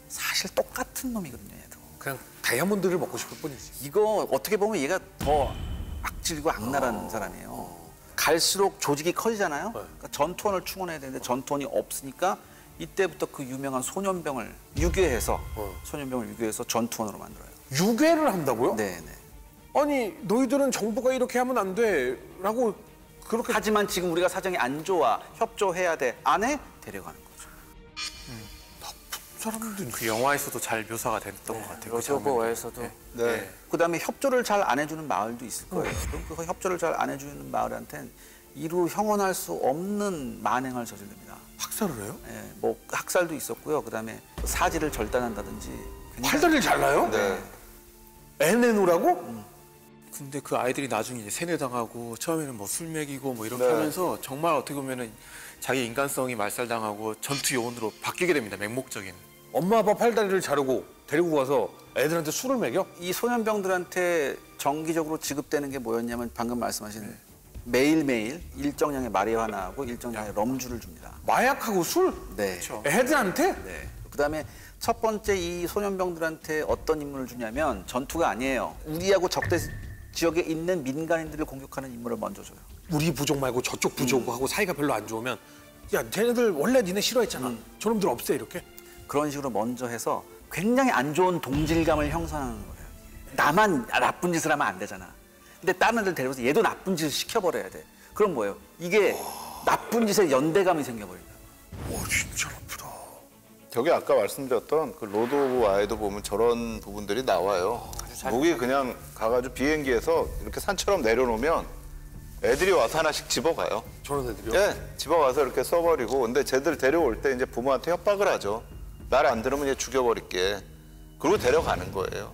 사실 똑같은 놈이거든요, 얘도. 그냥 다이아몬드를 먹고 싶을 뿐이지. 이거 어떻게 보면 얘가 더 악질이고 악랄한 사람이에요. 갈수록 조직이 커지잖아요. 그러니까 전투원을 충원해야 되는데 전투원이 없으니까 이때부터 그 유명한 소년병을 유괴해서 전투원으로 만들어요. 유괴를 한다고요? 네. 아니 너희들은 정부가 이렇게 하면 안 돼라고 그렇게. 하지만 지금 우리가 사정이 안 좋아, 협조해야 돼. 안 해? 데려가는 거죠. 사람들이 그 영화에서도 잘 묘사가 됐던 것 같아요. 그 장면이. 로저버에서도 네. 그다음에 협조를 잘 안 해주는 마을도 있을 거예요. 그럼 그 협조를 잘 안 해주는 마을한테는 이루 형언할 수 없는 만행을 저지릅니다. 학살을 해요? 예, 뭐 학살도 있었고요. 그다음에 사지를 절단한다든지. 굉장히- 팔다리를 잘라요? 네. 애 내놓으라고? 근데 그 아이들이 나중에 이제 세뇌당하고 처음에는 뭐 술 먹이고 뭐 이렇게 네. 하면서 정말 어떻게 보면은 자기 인간성이 말살당하고 전투 요원으로 바뀌게 됩니다. 맹목적인. 엄마 아빠 팔다리를 자르고 데리고 가서 애들한테 술을 먹여? 이 소년병들한테 정기적으로 지급되는 게 뭐였냐면 방금 말씀하신 매일매일 일정량의 마리화나하고 일정량의 럼주를 줍니다. 마약하고 술? 네. 애들한테? 네. 그다음에 첫 번째 이 소년병들한테 어떤 임무를 주냐면 전투가 아니에요. 우리하고 적대 지역에 있는 민간인들을 공격하는 임무를 먼저 줘요. 우리 부족 말고 저쪽 부족하고 사이가 별로 안 좋으면 야 쟤네들 원래 니네 싫어했잖아. 저놈들 없애 이렇게. 그런 식으로 먼저 해서 굉장히 안 좋은 동질감을 형성하는 거예요. 나만 나쁜 짓을 하면 안 되잖아. 근데 다른 애들 데려와서 얘도 나쁜 짓을 시켜버려야 돼. 그럼 뭐예요? 이게 나쁜 짓에 연대감이 생겨버린다. 와 진짜 나쁘다. 저기 아까 말씀드렸던 그 로드 오브 와이도 보면 저런 부분들이 나와요. 무기 그냥 가가지고 비행기에서 이렇게 산처럼 내려놓으면 애들이 와서 하나씩 집어가요. 저런 애들이요? 예, 집어가서 이렇게 써버리고 근데 쟤들 데려올 때 이제 부모한테 협박을 하죠. 말 안 들으면 얘 죽여버릴게. 그리고 데려가는 거예요.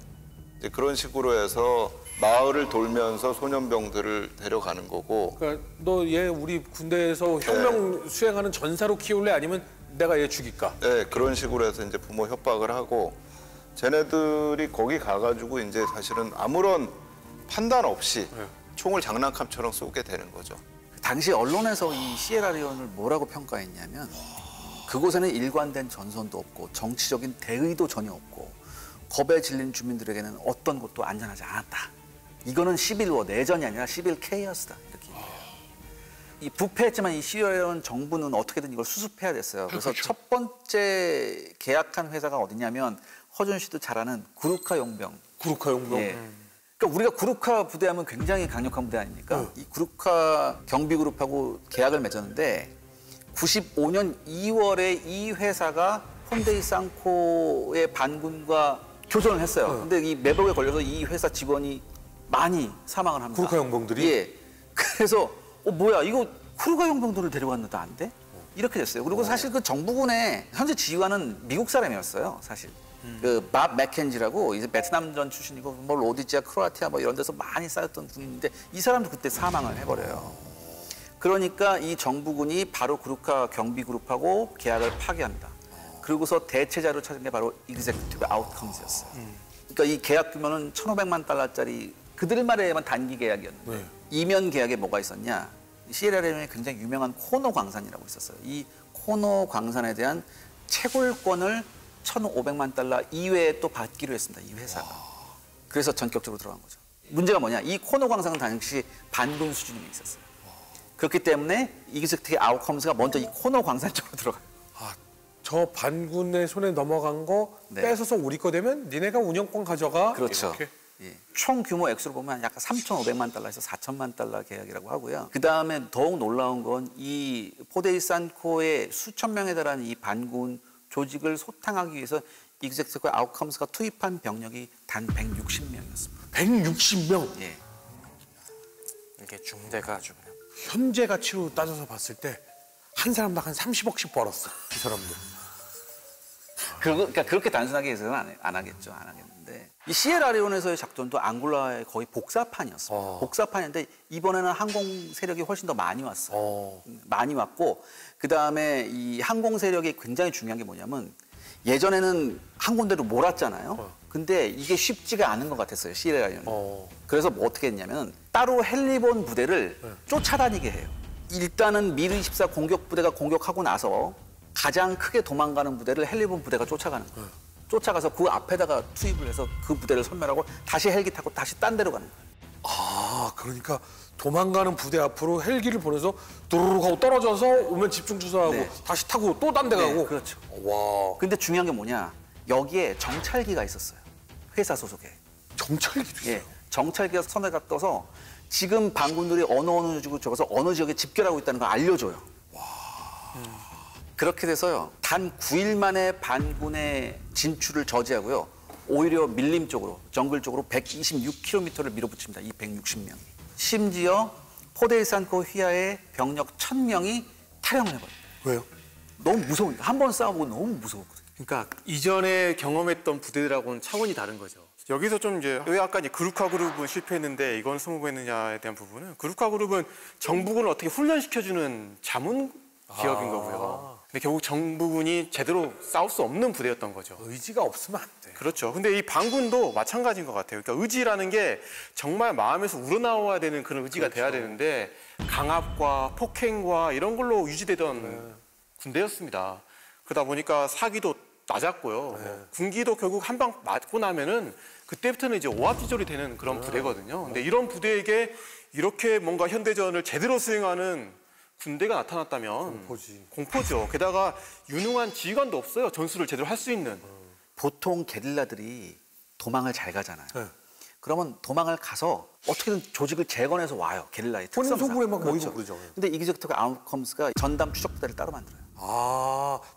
이제 그런 식으로 해서 마을을 돌면서 소년병들을 데려가는 거고. 그러니까 너 얘 우리 군대에서 혁명 수행하는 전사로 키울래 아니면 내가 얘 죽일까? 네, 그런 식으로 해서 이제 부모 협박을 하고 쟤네들이 거기 가가지고 이제 사실은 아무런 판단 없이 총을 장난감처럼 쏘게 되는 거죠. 당시 언론에서 이 시에라리온을 뭐라고 평가했냐면 그곳에는 일관된 전선도 없고 정치적인 대의도 전혀 없고 겁에 질린 주민들에게는 어떤 곳도 안전하지 않았다. 이거는 11워 내전이 아니라 11케이어스다. 이렇게 얘기해요. 이 부패했지만 이 시에라리온 정부는 어떻게든 이걸 수습해야 됐어요. 그래서 첫 번째 계약한 회사가 어디냐면 허준 씨도 잘 아는 구루카 용병. 구루카 용병. 예. 그러니까 우리가 구루카 부대하면 굉장히 강력한 부대 아닙니까? 이 구루카 경비그룹하고 계약을 맺었는데 95년 2월에 이 회사가 폰데이 상코의 반군과 교전을 했어요. 근데 이 매복에 걸려서 이 회사 직원이 많이 사망을 합니다. 구루카 용병들이? 예. 그래서 뭐야 이거 구루카 용병들을 데려갔는데 안 돼? 이렇게 됐어요. 그리고 사실 그 정부군의 현재 지휘관은 미국 사람이었어요. 사실. 그 밥 맥켄지라고 이제 베트남전 출신이고 뭐 로디지아, 크로아티아 뭐 이런 데서 많이 쌓였던 군인인데 이 사람도 그때 사망을 해버려요. 그러니까 이 정부군이 바로 구루카 경비그룹하고 계약을 파기합니다. 그러고서 대체자로 찾은 게 바로 Executive Outcomes였어요. 그러니까 이 계약 규모는 1,500만 달러짜리 그들만에만 단기 계약이었는데 이면 계약에 뭐가 있었냐? 시에라리온에 굉장히 유명한 코노 광산이라고 있었어요. 이 코노 광산에 대한 채굴권을 1,500만 달러 이외에 또 받기로 했습니다. 이 회사가. 그래서 전격적으로 들어간 거죠. 문제가 뭐냐? 이 코노 광산은 당시 반군 수준에 있었어요. 그렇기 때문에 이기스틱 아웃컴스가 먼저 이 코노 광산 쪽으로 들어가요. 저 반군의 손에 넘어간 거 네. 뺏어서 우리 거 되면 니네가 운영권 가져가. 그렇죠. 이렇게. 예. 총 규모 액수로 보면 약간 3,500만 달러에서 4,000만 달러 계약이라고 하고요. 그 다음에 더욱 놀라운 건 이 포데이 산코의 수천 명에 달하는 이 반군 조직을 소탕하기 위해서 이그젝티브 아웃컴스가 투입한 병력이 단 160명이었습니다. 160명. 예. 이게 중대가 아주 그냥. 현재 가치로 따져서 봤을 때 한 사람당 한 30억씩 벌었어. 이 사람들. 그러니까 그렇게 단순하게 해서는 안 하겠죠. 안 하겠는데. 이 시에라리온에서의 작전도 앙골라의 거의 복사판이었습니다. 복사판인데 이번에는 항공 세력이 훨씬 더 많이 왔어요. 많이 왔고 그다음에 이 항공 세력이 굉장히 중요한 게 뭐냐면 예전에는 한 군데로 몰았잖아요. 근데 이게 쉽지가 않은 것 같았어요. 시에라리온은. 그래서 뭐 어떻게 했냐면 따로 헬리본 부대를 쫓아다니게 해요. 일단은 미르24 공격 부대가 공격하고 나서 가장 크게 도망가는 부대를 헬리본 부대가 쫓아가는 거예요. 쫓아가서 그 앞에다가 투입을 해서 그 부대를 섬멸하고 다시 헬기 타고 다시 딴 데로 가는 거예요. 그러니까 도망가는 부대 앞으로 헬기를 보내서 두루룩 하고 떨어져서 오면 집중 투사하고 네. 다시 타고 또 딴 데 가고. 네, 그렇죠. 와. 근데 중요한 게 뭐냐? 여기에 정찰기가 있었어요. 회사 소속에. 정찰기도 있어요. 예, 정찰기가 선에가 떠서 지금 반군들이 어느 지역을 적어서 어느 지역에 집결하고 있다는 걸 알려줘요. 그렇게 돼서요. 단 9일 만에 반군의 진출을 저지하고요. 오히려 밀림 쪽으로, 정글 쪽으로 126km를 밀어붙입니다. 이 160명이. 심지어 포데이산코 휘하의 병력 1,000명이 탈영을 해버려요. 왜요? 너무 무서우니까. 한 번 싸워보고 너무 무서웠거든요. 그러니까 이전에 경험했던 부대들하고는 차원이 다른 거죠. 여기서 좀 이제 왜 아까 이제 그루카 그룹은 실패했는데 이건 성공했느냐에 대한 부분은 그루카 그룹은 정부군을 어떻게 훈련시켜주는 자문 기업인 거고요. 근데 결국 정부군이 제대로 싸울 수 없는 부대였던 거죠. 의지가 없으면 안 돼. 그렇죠. 근데 이 반군도 마찬가지인 것 같아요. 그러니까 의지라는 게 정말 마음에서 우러나와야 되는 그런 의지가 돼야 되는데 강압과 폭행과 이런 걸로 유지되던 군대였습니다. 그러다 보니까 사기도 낮았고요. 군기도 결국 한 방 맞고 나면은 그때부터는 이제 오합지졸이 되는 그런 부대거든요. 근데 이런 부대에게 이렇게 뭔가 현대전을 제대로 수행하는 군대가 나타났다면 공포죠. 게다가 유능한 지휘관도 없어요. 전술을 제대로 할 수 있는. 보통 게릴라들이 도망을 잘 가잖아요. 그러면 도망을 가서 어떻게든 조직을 재건해서 와요. 게릴라의 본인 특성상. 소굴에 막 그렇죠. 모이고 그러죠. 근데 이기젝트 아웃컴스가 전담 추적 부대를 따로 만들어요.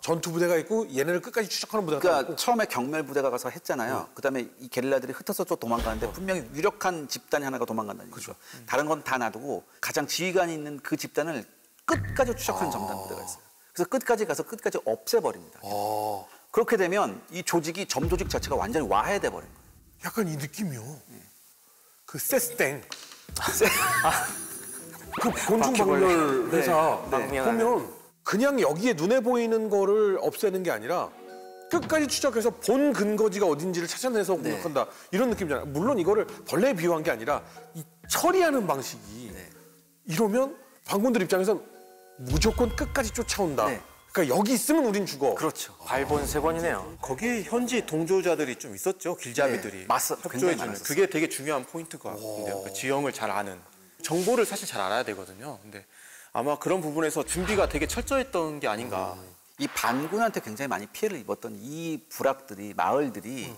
전투 부대가 있고 얘네를 끝까지 추적하는 부대가 그러니까 있고. 처음에 경멸 부대가 가서 했잖아요. 그다음에 이 게릴라들이 흩어서 또 도망가는데 분명히 유력한 집단이 하나가 도망간다는 거죠. 다른 건 다 놔두고 가장 지휘관이 있는 그 집단을 끝까지 추적하는 전담 부대가 있어요. 그래서 끝까지 가서 끝까지 없애버립니다. 그렇게 되면 이 조직이 점조직 자체가 완전히 와해돼 버린 거예요. 약간 이 느낌이요. 그 세스땡. 그 곤충박멸 회사 네. 보면 그냥 여기에 눈에 보이는 거를 없애는 게 아니라 끝까지 추적해서 본 근거지가 어딘지를 찾아내서 공격한다. 이런 느낌이잖아요. 물론 이거를 벌레에 비유한 게 아니라 이 처리하는 방식이 이러면 방군들 입장에선 무조건 끝까지 쫓아온다. 네. 그러니까 여기 있으면 우린 죽어. 그렇죠. 발본색원이네요. 거기에 현지 동조자들이 좀 있었죠. 길잡이들이 네, 굉장히 협조해주는. 많았었어요. 그게 되게 중요한 포인트가 같은데요. 그 지형을 잘 아는. 정보를 사실 잘 알아야 되거든요. 근데 아마 그런 부분에서 준비가 되게 철저했던 게 아닌가. 이 반군한테 굉장히 많이 피해를 입었던 이 부락들이 마을들이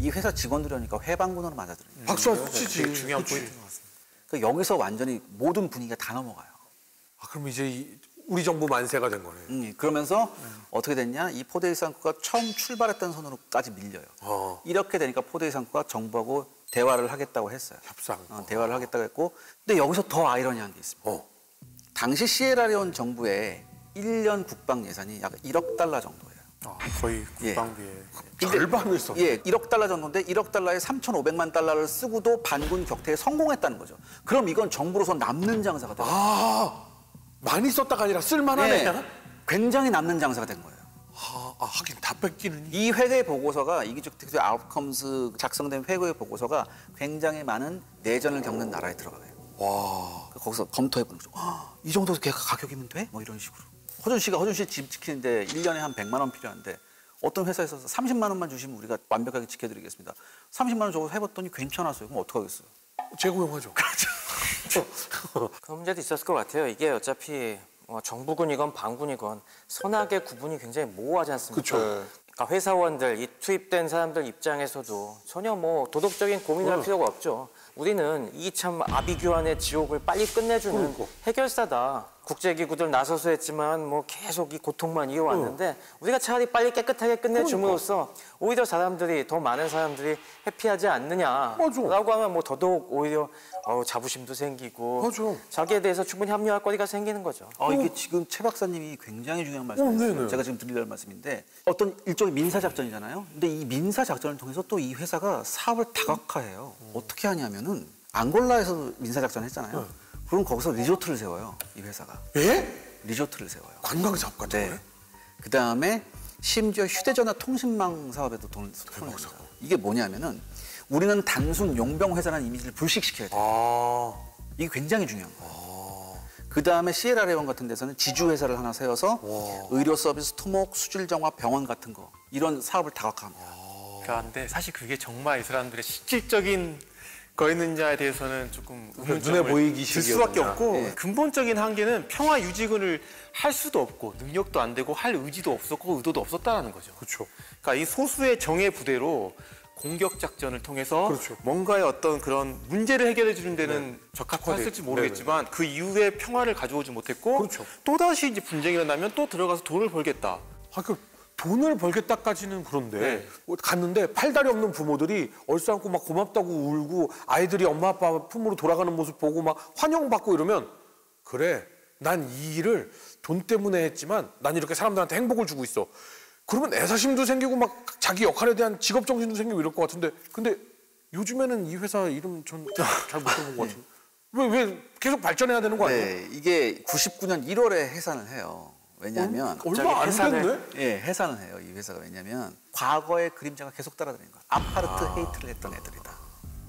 이 회사 직원들이니까 회방군으로 맞아들어요. 박수 되게 치지. 중요한 그치. 포인트인 것 같습니다. 그러니까 여기서 완전히 모든 분위기가 다 넘어가요. 아, 그럼 이제 우리 정부 만세가 된 거네. 그러면서 어떻게 됐냐? 이 포데이 상쿠가 처음 출발했던 선으로까지 밀려요. 이렇게 되니까 포데이 상쿠가 정부하고 대화를 하겠다고 했어요. 협상. 대화를 하겠다고 했고, 근데 여기서 더 아이러니한 게 있습니다. 당시 시에라리온 정부의 1년 국방 예산이 약 1억 달러 정도예요. 거의 국방비에. 절반을 써. 예, 1억 달러 정도인데 1억 달러에 3,500만 달러를 쓰고도 반군 격퇴에 성공했다는 거죠. 그럼 이건 정부로서 남는 장사가 돼요. 아, 많이 썼다가 아니라 쓸만하네. 예, 굉장히 남는 장사가 된 거예요. 하긴 다 뺏기는. 이 회계 보고서가 이기적 특수 아웃컴스 작성된 회계 보고서가 굉장히 많은 내전을 겪는 나라에 들어가요. 와. 거기서 검토해보는 거죠. 이 정도 가격이면 돼? 뭐 이런 식으로. 허준 씨 집 지키는데 1년에 한 100만 원 필요한데 어떤 회사에서 30만 원만 주시면 우리가 완벽하게 지켜드리겠습니다. 30만 원 줘서 해봤더니 괜찮았어요. 그럼 어떡하겠어요? 재고용하죠. 그 문제도 있었을 것 같아요. 이게 어차피 정부군이건 반군이건 선악의 구분이 굉장히 모호하지 않습니까? 그쵸. 그러니까 회사원들, 이 투입된 사람들 입장에서도 전혀 뭐 도덕적인 고민할 필요가 없죠. 우리는 이 참 아비규환의 지옥을 빨리 끝내주는 해결사다. 국제기구들 나서서 했지만 뭐 계속 이 고통만 이어왔는데 우리가 차라리 빨리 깨끗하게 끝내줌으로써 오히려 사람들이 더 많은 사람들이 해피하지 않느냐라고 하면 뭐 더더욱 오히려 자부심도 생기고 맞아. 자기에 대해서 충분히 합리화할 거리가 생기는 거죠. 이게 지금 최 박사님이 굉장히 중요한 말씀이세요. 네네. 제가 지금 드리려는 말씀인데 어떤 일종의 민사작전이잖아요. 근데 이 민사작전을 통해서 또 이 회사가 사업을 다각화해요. 어떻게 하냐면은 앙골라에서 민사작전 했잖아요. 그럼 거기서 리조트를 세워요. 이 회사가. 예? 리조트를 세워요. 관광 사업 같은 네. 거예요? 그다음에 심지어 휴대전화 통신망 사업에도 돈을 냅니다. 이게 뭐냐면은 우리는 단순 용병 회사라는 이미지를 불식시켜야 돼요. 이게 굉장히 중요한 거예요. 그다음에 시에라레온 같은 데서는 지주 회사를 하나 세워서 의료 서비스, 토목, 수질 정화, 병원 같은 거 이런 사업을 다각화합니다. 그런데 사실 그게 정말 이 사람들의 실질적인 거였느냐에 대해서는 조금 의문점을 눈에 보이기 들 수밖에 식이었느냐. 없고 근본적인 한계는 평화 유지군을 할 수도 없고 능력도 안 되고 할 의지도 없었고 의도도 없었다라는 거죠. 그렇죠. 그러니까 이 소수의 정예 부대로 공격 작전을 통해서 그렇죠. 뭔가의 어떤 그런 문제를 해결해 주는 데는 적합했을지 모르겠지만 그 이후에 평화를 가져오지 못했고 그렇죠. 또 다시 이제 분쟁이 일어나면 또 들어가서 돈을 벌겠다. 돈을 벌겠다까지는 그런데 네. 갔는데 팔다리 없는 부모들이 얼싸안고 막 고맙다고 울고 아이들이 엄마 아빠 품으로 돌아가는 모습 보고 막 환영받고 이러면 그래 난 이 일을 돈 때문에 했지만 난 이렇게 사람들한테 행복을 주고 있어. 그러면 애사심도 생기고 막 자기 역할에 대한 직업 정신도 생기고 이럴 것 같은데 근데 요즘에는 이 회사 이름 전 잘 못 들어본 것 같은데 왜 계속 발전해야 되는 거 아니에요? 네, 이게 99년 1월에 해산을 해요. 왜냐하면 얼마 안 됐네? 예, 해산을 해요. 이 회사가 왜냐하면 과거의 그림자가 계속 따라다니는 거야. 아파르트 헤이트를 했던 애들이다.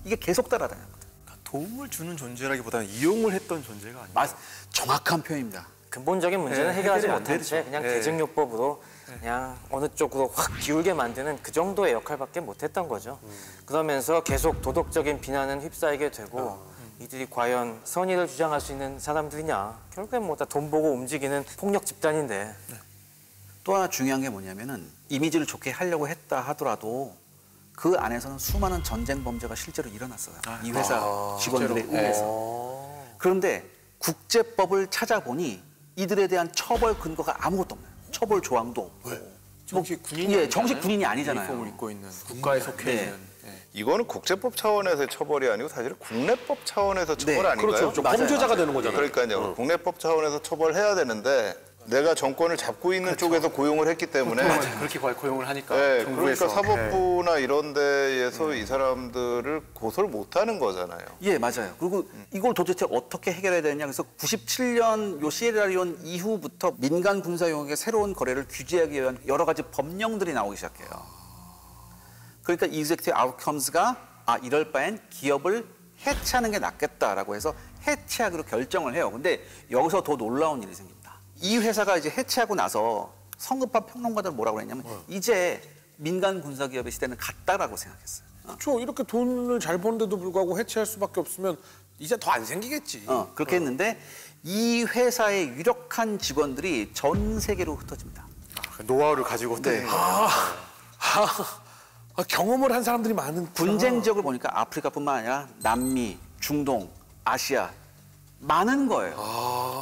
이게 계속 따라다니는 거야. 그러니까 도움을 주는 존재라기보다는 이용을 했던 존재가 아니에요. 정확한 표현입니다. 근본적인 문제는 네, 해결하지 해결이 안 못한 되죠. 채 그냥 네. 대증요법으로 그냥 어느 쪽으로 확 기울게 만드는 그 정도의 역할밖에 못했던 거죠. 그러면서 계속 도덕적인 비난은 휩싸이게 되고 이들이 과연 선의를 주장할 수 있는 사람들이냐. 결국엔 뭐 다 돈 보고 움직이는 폭력 집단인데. 또 하나 중요한 게 뭐냐면은 이미지를 좋게 하려고 했다 하더라도 그 안에서는 수많은 전쟁 범죄가 실제로 일어났어요. 이 회사 직원들에 의해서. 그런데 국제법을 찾아보니 이들에 대한 처벌 근거가 아무것도 없나요. 처벌 조항도 없고. 정식 군인이 예, 정식 군인이 아니잖아요. 유니폼을 입고 있는 국가에 속해 네. 있는. 이거는 국제법 차원에서의 처벌이 아니고 사실은 국내법 차원에서 처벌 네, 아닌가요? 그렇죠. 맞아요, 범죄자가 맞아요. 되는 거잖아요. 그러니까요. 국내법 차원에서 처벌해야 되는데 내가 정권을 잡고 있는 쪽에서 고용을 했기 때문에 그렇게 고용을 하니까 네, 정부에서. 그러니까 사법부나 이런 데에서 이 사람들을 고소를 못 하는 거잖아요. 예, 맞아요. 그리고 이걸 도대체 어떻게 해결해야 되냐. 그래서 97년 요 시에라리온 이후부터 민간 군사 용역의 새로운 거래를 규제하기 위한 여러 가지 법령들이 나오기 시작해요. 그러니까 executive outcomes가 이럴 바엔 기업을 해체하는 게 낫겠다라고 해서 해체하기로 결정을 해요. 근데 여기서 더 놀라운 일이 생깁니다. 이 회사가 이제 해체하고 나서 성급한 평론가들은 뭐라고 했냐면 이제 민간 군사 기업의 시대는 갔다라고 생각했어요. 그렇죠. 이렇게 돈을 잘 버는데도 불구하고 해체할 수밖에 없으면 이제 더 안 생기겠지. 그렇게 했는데 이 회사의 유력한 직원들이 전 세계로 흩어집니다. 노하우를 가지고 네. 경험을 한 사람들이 많은 분쟁 지역을 보니까 아프리카뿐만 아니라 남미, 중동, 아시아 많은 거예요.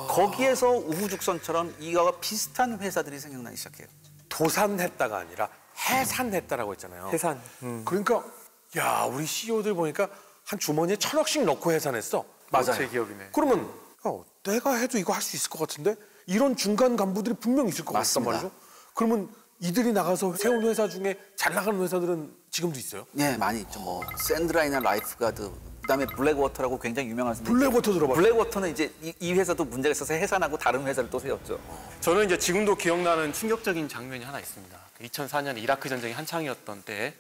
거기에서 우후죽순처럼 이거와 비슷한 회사들이 생겨나기 시작해요. 도산했다가 아니라 해산했다라고 했잖아요. 해산. 그러니까 야 우리 CEO들 보니까 한 주머니에 1,000억씩 넣고 해산했어. 맞아요. 제 기업이네. 그러면 내가 해도 이거 할 수 있을 것 같은데 이런 중간 간부들이 분명 있을 것 같단 맞습니다. 말이죠. 그러면 이들이 나가서 세운 회사 중에 잘 나가는 회사들은 지금도 있어요? 예, 많이 있죠. 뭐 샌드라이나 라이프가드, 그다음에 블랙워터라고 굉장히 유명한 회사인데 블랙워터 들어봤어요. 블랙워터는 이제 이 회사도 문제가 있어서 해산하고 다른 회사를 또 세웠죠. 저는 이제 지금도 기억나는 충격적인 장면이 하나 있습니다. 2004년 이라크 전쟁이 한창이었던 때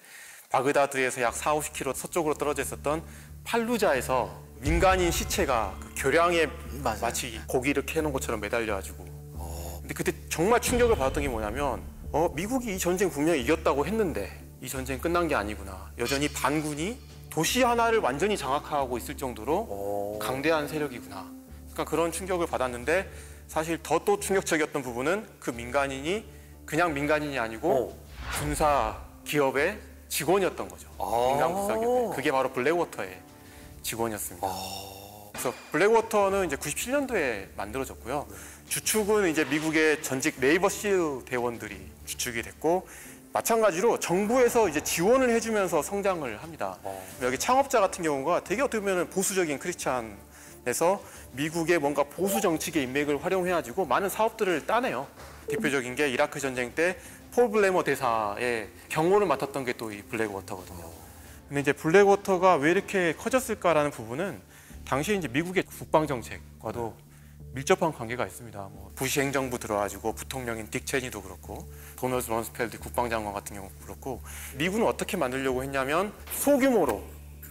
바그다드에서 약 40-50km 서쪽으로 떨어져 있었던 팔루자에서 민간인 시체가 그 교량에 맞아요. 마치 고기 이렇게 해놓은 것처럼 매달려가지고 근데 그때 정말 충격을 받았던 게 뭐냐면 미국이 이 전쟁 분명히 이겼다고 했는데 이 전쟁 끝난 게 아니구나. 여전히 반군이 도시 하나를 완전히 장악하고 있을 정도로 강대한 세력이구나. 그러니까 그런 충격을 받았는데 사실 더 또 충격적이었던 부분은 그 민간인이 그냥 민간인이 아니고 군사 기업의 직원이었던 거죠. 민간 군사 기업의. 그게 바로 블랙워터의 직원이었습니다. 그래서 블랙워터는 이제 97년도에 만들어졌고요. 주축은 이제 미국의 전직 네이버 실 대원들이 주축이 됐고 마찬가지로 정부에서 이제 지원을 해주면서 성장을 합니다. 여기 창업자 같은 경우가 되게 어떻게 보면 보수적인 크리스찬에서 미국의 뭔가 보수 정치계 인맥을 활용해가지고 많은 사업들을 따내요. 대표적인 게 이라크 전쟁 때 폴 블레머 대사의 경호를 맡았던 게 또 이 블랙워터거든요. 근데 이제 블랙워터가 왜 이렇게 커졌을까라는 부분은 당시에 이제 미국의 국방 정책과도 밀접한 관계가 있습니다. 뭐 부시 행정부 들어가지고 부통령인 딕 체니도 그렇고 도널드 럼스펠드 국방장관 같은 경우도 그렇고 미군은 어떻게 만들려고 했냐면 소규모로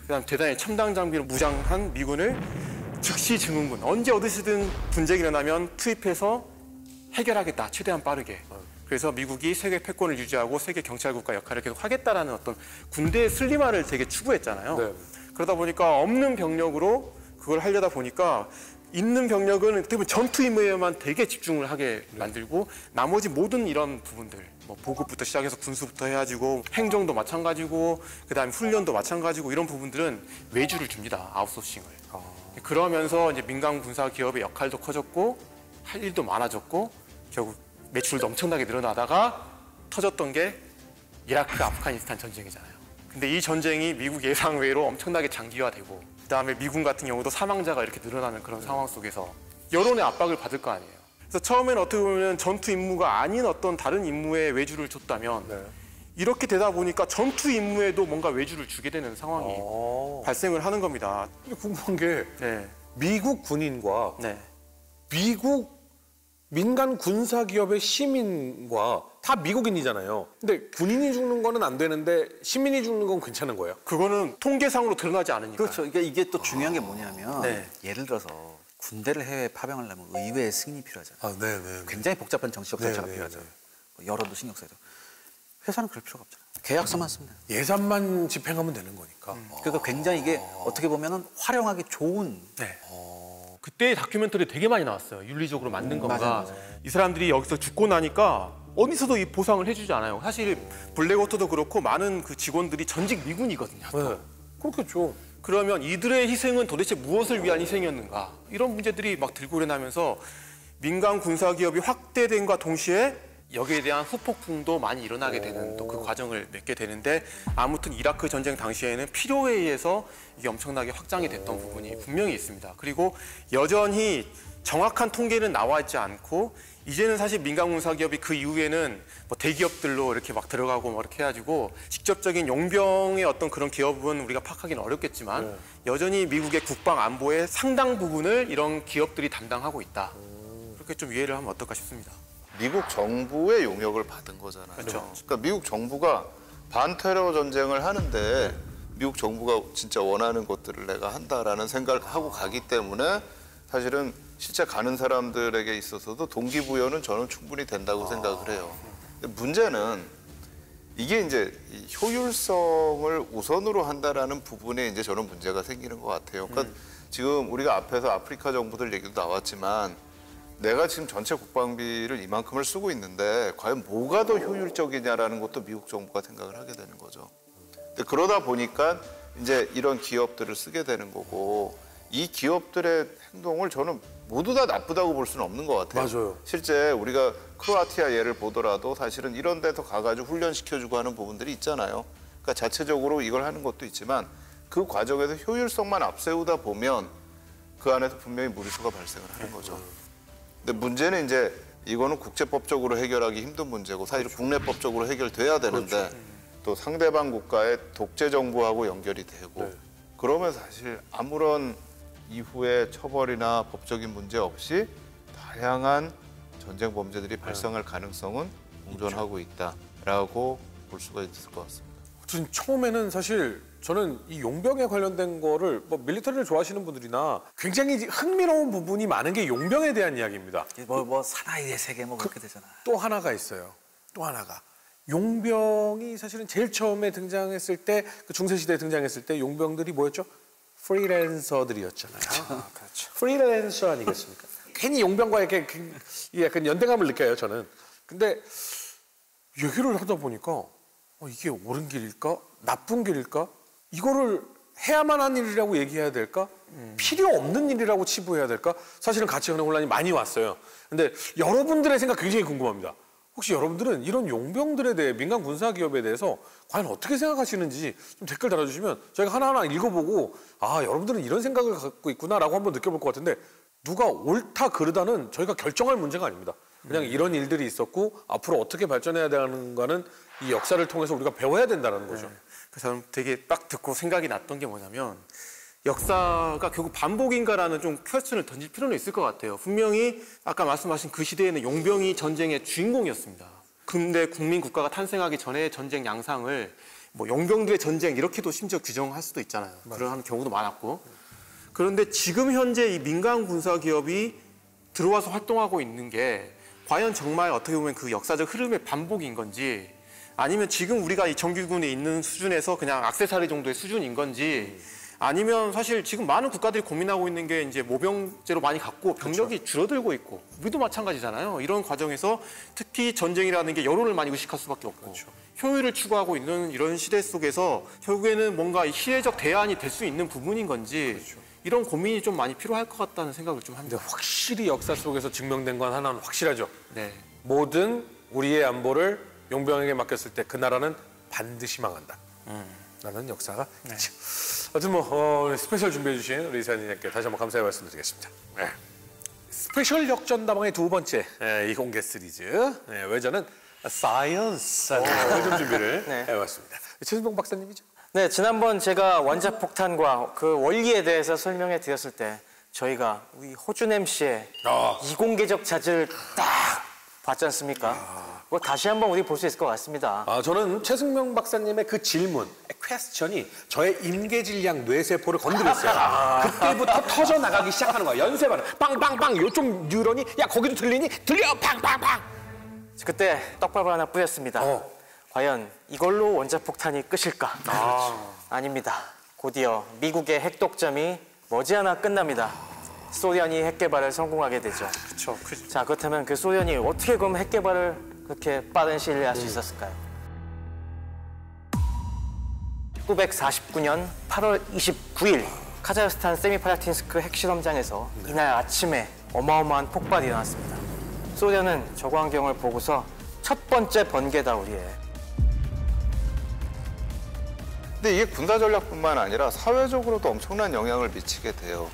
그다음 대단히 첨단 장비로 무장한 미군을 즉시 증흥군 언제 어디서든 분쟁이 일어나면 투입해서 해결하겠다 최대한 빠르게. 그래서 미국이 세계 패권을 유지하고 세계 경찰국가 역할을 계속 하겠다라는 어떤 군대의 슬림화를 되게 추구했잖아요. 네. 그러다 보니까 없는 병력으로 그걸 하려다 보니까 있는 병력은 어떻게 보면 전투 임무에만 되게 집중을 하게 만들고 나머지 모든 이런 부분들 뭐 보급부터 시작해서 군수부터 해가지고 행정도 마찬가지고 그다음에 훈련도 마찬가지고 이런 부분들은 외주를 줍니다. 아웃소싱을. 그러면서 이제 민간 군사 기업의 역할도 커졌고 할 일도 많아졌고 결국 매출도 엄청나게 늘어나다가 터졌던 게 이라크 아프가니스탄 전쟁이잖아요. 근데 이 전쟁이 미국 예상 외로 엄청나게 장기화되고 그다음에 미군 같은 경우도 사망자가 이렇게 늘어나는 그런 상황 속에서 여론의 압박을 받을 거 아니에요. 그래서 처음에는 어떻게 보면 전투 임무가 아닌 어떤 다른 임무에 외주를 줬다면 이렇게 되다 보니까 전투 임무에도 뭔가 외주를 주게 되는 상황이 발생을 하는 겁니다. 근데 궁금한 게 네. 미국 군인과 네. 미국 민간 군사 기업의 시민과 다 미국인이잖아요. 근데 군인이 죽는 거는 안 되는데 시민이 죽는 건 괜찮은 거예요? 그거는 통계상으로 드러나지 않으니까. 그렇죠. 이게 또 중요한 게 뭐냐면 네. 예를 들어서 군대를 해외에 파병하려면 의회의 승인이 필요하잖아요. 네네. 굉장히 복잡한 정치적 절차가 네, 필요하죠. 여론도 신경 써야 돼요. 회사는 그럴 필요가 없잖아요. 계약서만 쓰면 돼요. 예산만 집행하면 되는 거니까. 그러니까 굉장히 이게 어떻게 보면 활용하기 좋은 네. 그때 다큐멘터리 되게 많이 나왔어요. 윤리적으로 맞는 건가. 맞아요. 이 사람들이 여기서 죽고 나니까 어디서도 이 보상을 해주지 않아요. 사실 블랙워터도 그렇고 많은 그 직원들이 전직 미군이거든요. 네. 그렇겠죠. 그러면 이들의 희생은 도대체 무엇을 위한 희생이었는가. 이런 문제들이 막 들고 일어나면서 민간 군사기업이 확대된과 동시에 여기에 대한 후폭풍도 많이 일어나게 되는 또 그 과정을 맺게 되는데 아무튼 이라크 전쟁 당시에는 필요에 의해서 이게 엄청나게 확장이 됐던 부분이 분명히 있습니다. 그리고 여전히 정확한 통계는 나와 있지 않고 이제는 사실 민간 군사 기업이 그 이후에는 뭐 대기업들로 이렇게 막 들어가고 뭐 이렇게 해가지고 직접적인 용병의 어떤 그런 기업은 우리가 파악하기는 어렵겠지만 여전히 미국의 국방 안보의 상당 부분을 이런 기업들이 담당하고 있다. 그렇게 좀 이해를 하면 어떨까 싶습니다. 미국 정부의 용역을 받은 거잖아요. 그렇죠. 그러니까 미국 정부가 반테러 전쟁을 하는데 미국 정부가 진짜 원하는 것들을 내가 한다라는 생각을 하고 가기 때문에 사실은 실제 가는 사람들에게 있어서도 동기부여는 저는 충분히 된다고 생각을 해요. 근데 문제는 이게 이제 이 효율성을 우선으로 한다라는 부분에 이제 저는 문제가 생기는 것 같아요. 그러니까 지금 우리가 앞에서 아프리카 정부들 얘기도 나왔지만 내가 지금 전체 국방비를 이만큼을 쓰고 있는데 과연 뭐가 더 효율적이냐라는 것도 미국 정부가 생각을 하게 되는 거죠. 근데 그러다 보니까 이제 이런 기업들을 쓰게 되는 거고 이 기업들의 행동을 저는 모두 다 나쁘다고 볼 수는 없는 것 같아요. 맞아요. 실제 우리가 크로아티아 예를 보더라도 사실은 이런 데서 가가지고 훈련시켜주고 하는 부분들이 있잖아요. 그러니까 자체적으로 이걸 하는 것도 있지만 그 과정에서 효율성만 앞세우다 보면 그 안에서 분명히 무리수가 발생을 하는 거죠. 근데 문제는 이제 이거는 국제법적으로 해결하기 힘든 문제고 사실 국내법적으로 해결돼야 되는데 또 상대방 국가의 독재 정부하고 연결이 되고 그러면 사실 아무런 이후에 처벌이나 법적인 문제 없이 다양한 전쟁 범죄들이 발생할 가능성은 공존하고 있다라고 볼 수가 있을 것 같습니다. 전 처음에는 사실 저는 이 용병에 관련된 거를 뭐 밀리터리를 좋아하시는 분들이나 굉장히 흥미로운 부분이 많은 게 용병에 대한 이야기입니다. 뭐 사나이의 세계 뭐 그렇게 되잖아요. 또 하나가 있어요. 또 하나가. 용병이 사실은 제일 처음에 등장했을 때, 그 중세시대에 등장했을 때 용병들이 뭐였죠? 프리랜서들이었잖아요. 그렇죠. 프리랜서 아니겠습니까? 괜히 용병과 이렇게 약간 연대감을 느껴요, 저는. 근데 얘기를 하다 보니까 이게 옳은 길일까? 나쁜 길일까? 이거를 해야만 하는 일이라고 얘기해야 될까? 필요 없는 일이라고 치부해야 될까? 사실은 가치관의 혼란이 많이 왔어요. 근데 여러분들의 생각 굉장히 궁금합니다. 혹시 여러분들은 이런 용병들에 대해 민간 군사 기업에 대해서 과연 어떻게 생각하시는지 좀 댓글 달아주시면 저희가 하나하나 읽어보고 아 여러분들은 이런 생각을 갖고 있구나라고 한번 느껴볼 것 같은데 누가 옳다 그르다는 저희가 결정할 문제가 아닙니다. 그냥 이런 일들이 있었고 앞으로 어떻게 발전해야 되는가는 이 역사를 통해서 우리가 배워야 된다는 거죠. 그래서 저는 되게 딱 듣고 생각이 났던 게 뭐냐면 역사가 결국 반복인가라는 좀 퀘스천을 던질 필요는 있을 것 같아요. 분명히 아까 말씀하신 그 시대에는 용병이 전쟁의 주인공이었습니다. 근데 국민 국가가 탄생하기 전에 전쟁 양상을 뭐 용병들의 전쟁 이렇게도 심지어 규정할 수도 있잖아요. 그런 경우도 많았고. 그런데 지금 현재 이 민간 군사 기업이 들어와서 활동하고 있는 게 과연 정말 어떻게 보면 그 역사적 흐름의 반복인 건지 아니면 지금 우리가 이 정규군에 있는 수준에서 그냥 액세서리 정도의 수준인 건지 아니면 사실 지금 많은 국가들이 고민하고 있는 게 이제 모병제로 많이 갖고 병력이 줄어들고 있고 우리도 마찬가지잖아요. 이런 과정에서 특히 전쟁이라는 게 여론을 많이 의식할 수밖에 없고 효율을 추구하고 있는 이런 시대 속에서 결국에는 뭔가 이 시대적 대안이 될 수 있는 부분인 건지 이런 고민이 좀 많이 필요할 것 같다는 생각을 좀 합니다. 근데 확실히 역사 속에서 증명된 건 하나는 확실하죠. 네. 모든 우리의 안보를 용병에게 맡겼을 때 그 나라는 반드시 망한다. 라는 역사가 있죠. 하여튼 우리 스페셜 준비해 주신 우리 이사님께 다시 한번 감사의 말씀드리겠습니다. 네. 스페셜 역전다방의 두 번째 이 공개 시리즈 외전은 사이언스 좀 준비를 해봤습니다. 최승동 박사님이죠? 네, 지난번 제가 원자폭탄과 그 원리에 대해서 설명해 드렸을 때 저희가 우리 호준 MC의 이공계적 자질을 딱 봤지 않습니까? 그거 다시 한번 우리 볼 수 있을 것 같습니다. 저는 최승명 박사님의 그 질문, 퀘스천이 저의 임계질량 뇌세포를 건드렸어요. 그때부터 터져나가기 시작하는 거야. 연쇄반응. 빵빵빵. 요쪽 뉴런이 야 거기도 들리니? 들려! 빵빵빵! 그때 떡밥을 하나 뿌렸습니다. 과연 이걸로 원자폭탄이 끝일까? 아닙니다. 곧이어 미국의 핵독점이 머지않아 끝납니다. 소련이 핵 개발을 성공하게 되죠. 그렇죠. 자, 그렇다면 그 소련이 어떻게 그럼 핵 개발을 그렇게 빠른 시일 내에 할 수 있었을까요? 1949년 8월 29일 카자흐스탄 세미파ля틴스크 핵실험장에서 이날 아침에 어마어마한 폭발이 일어났습니다. 소련은 저 광경을 보고서 첫 번째 번개다 우리의. 근데 이게 군사 전략뿐만 아니라 사회적으로도 엄청난 영향을 미치게 돼요.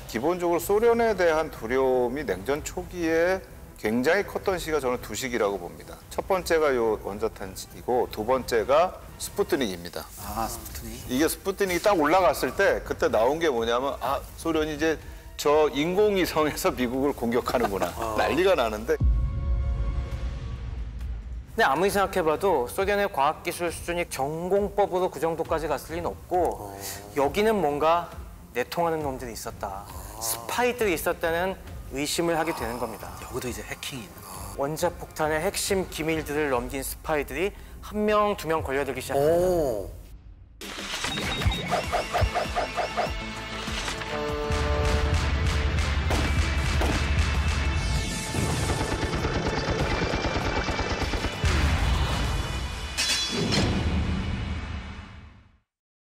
기본적으로 소련에 대한 두려움이 냉전 초기에 굉장히 컸던 시기가 저는 두 시기라고 봅니다. 첫 번째가 요 원자탄이고 두 번째가 스푸트닉입니다. 아, 스푸트닉. 이게 스푸트닉이 딱 올라갔을 때 그때 나온 게 뭐냐면 소련이 이제 저 인공위성에서 미국을 공격하는구나. 난리가 나는데 근데 아무리 생각해봐도 소련의 과학기술 수준이 전공법으로 그 정도까지 갔을 리는 없고 여기는 뭔가 내통하는 놈들이 있었다. 스파이들이 있었다는 의심을 하게 되는 겁니다. 여기도 이제 해킹이 있는 거예요. 원자폭탄의 핵심 기밀들을 넘긴 스파이들이 한 명, 두 명 걸려들기 시작합니다.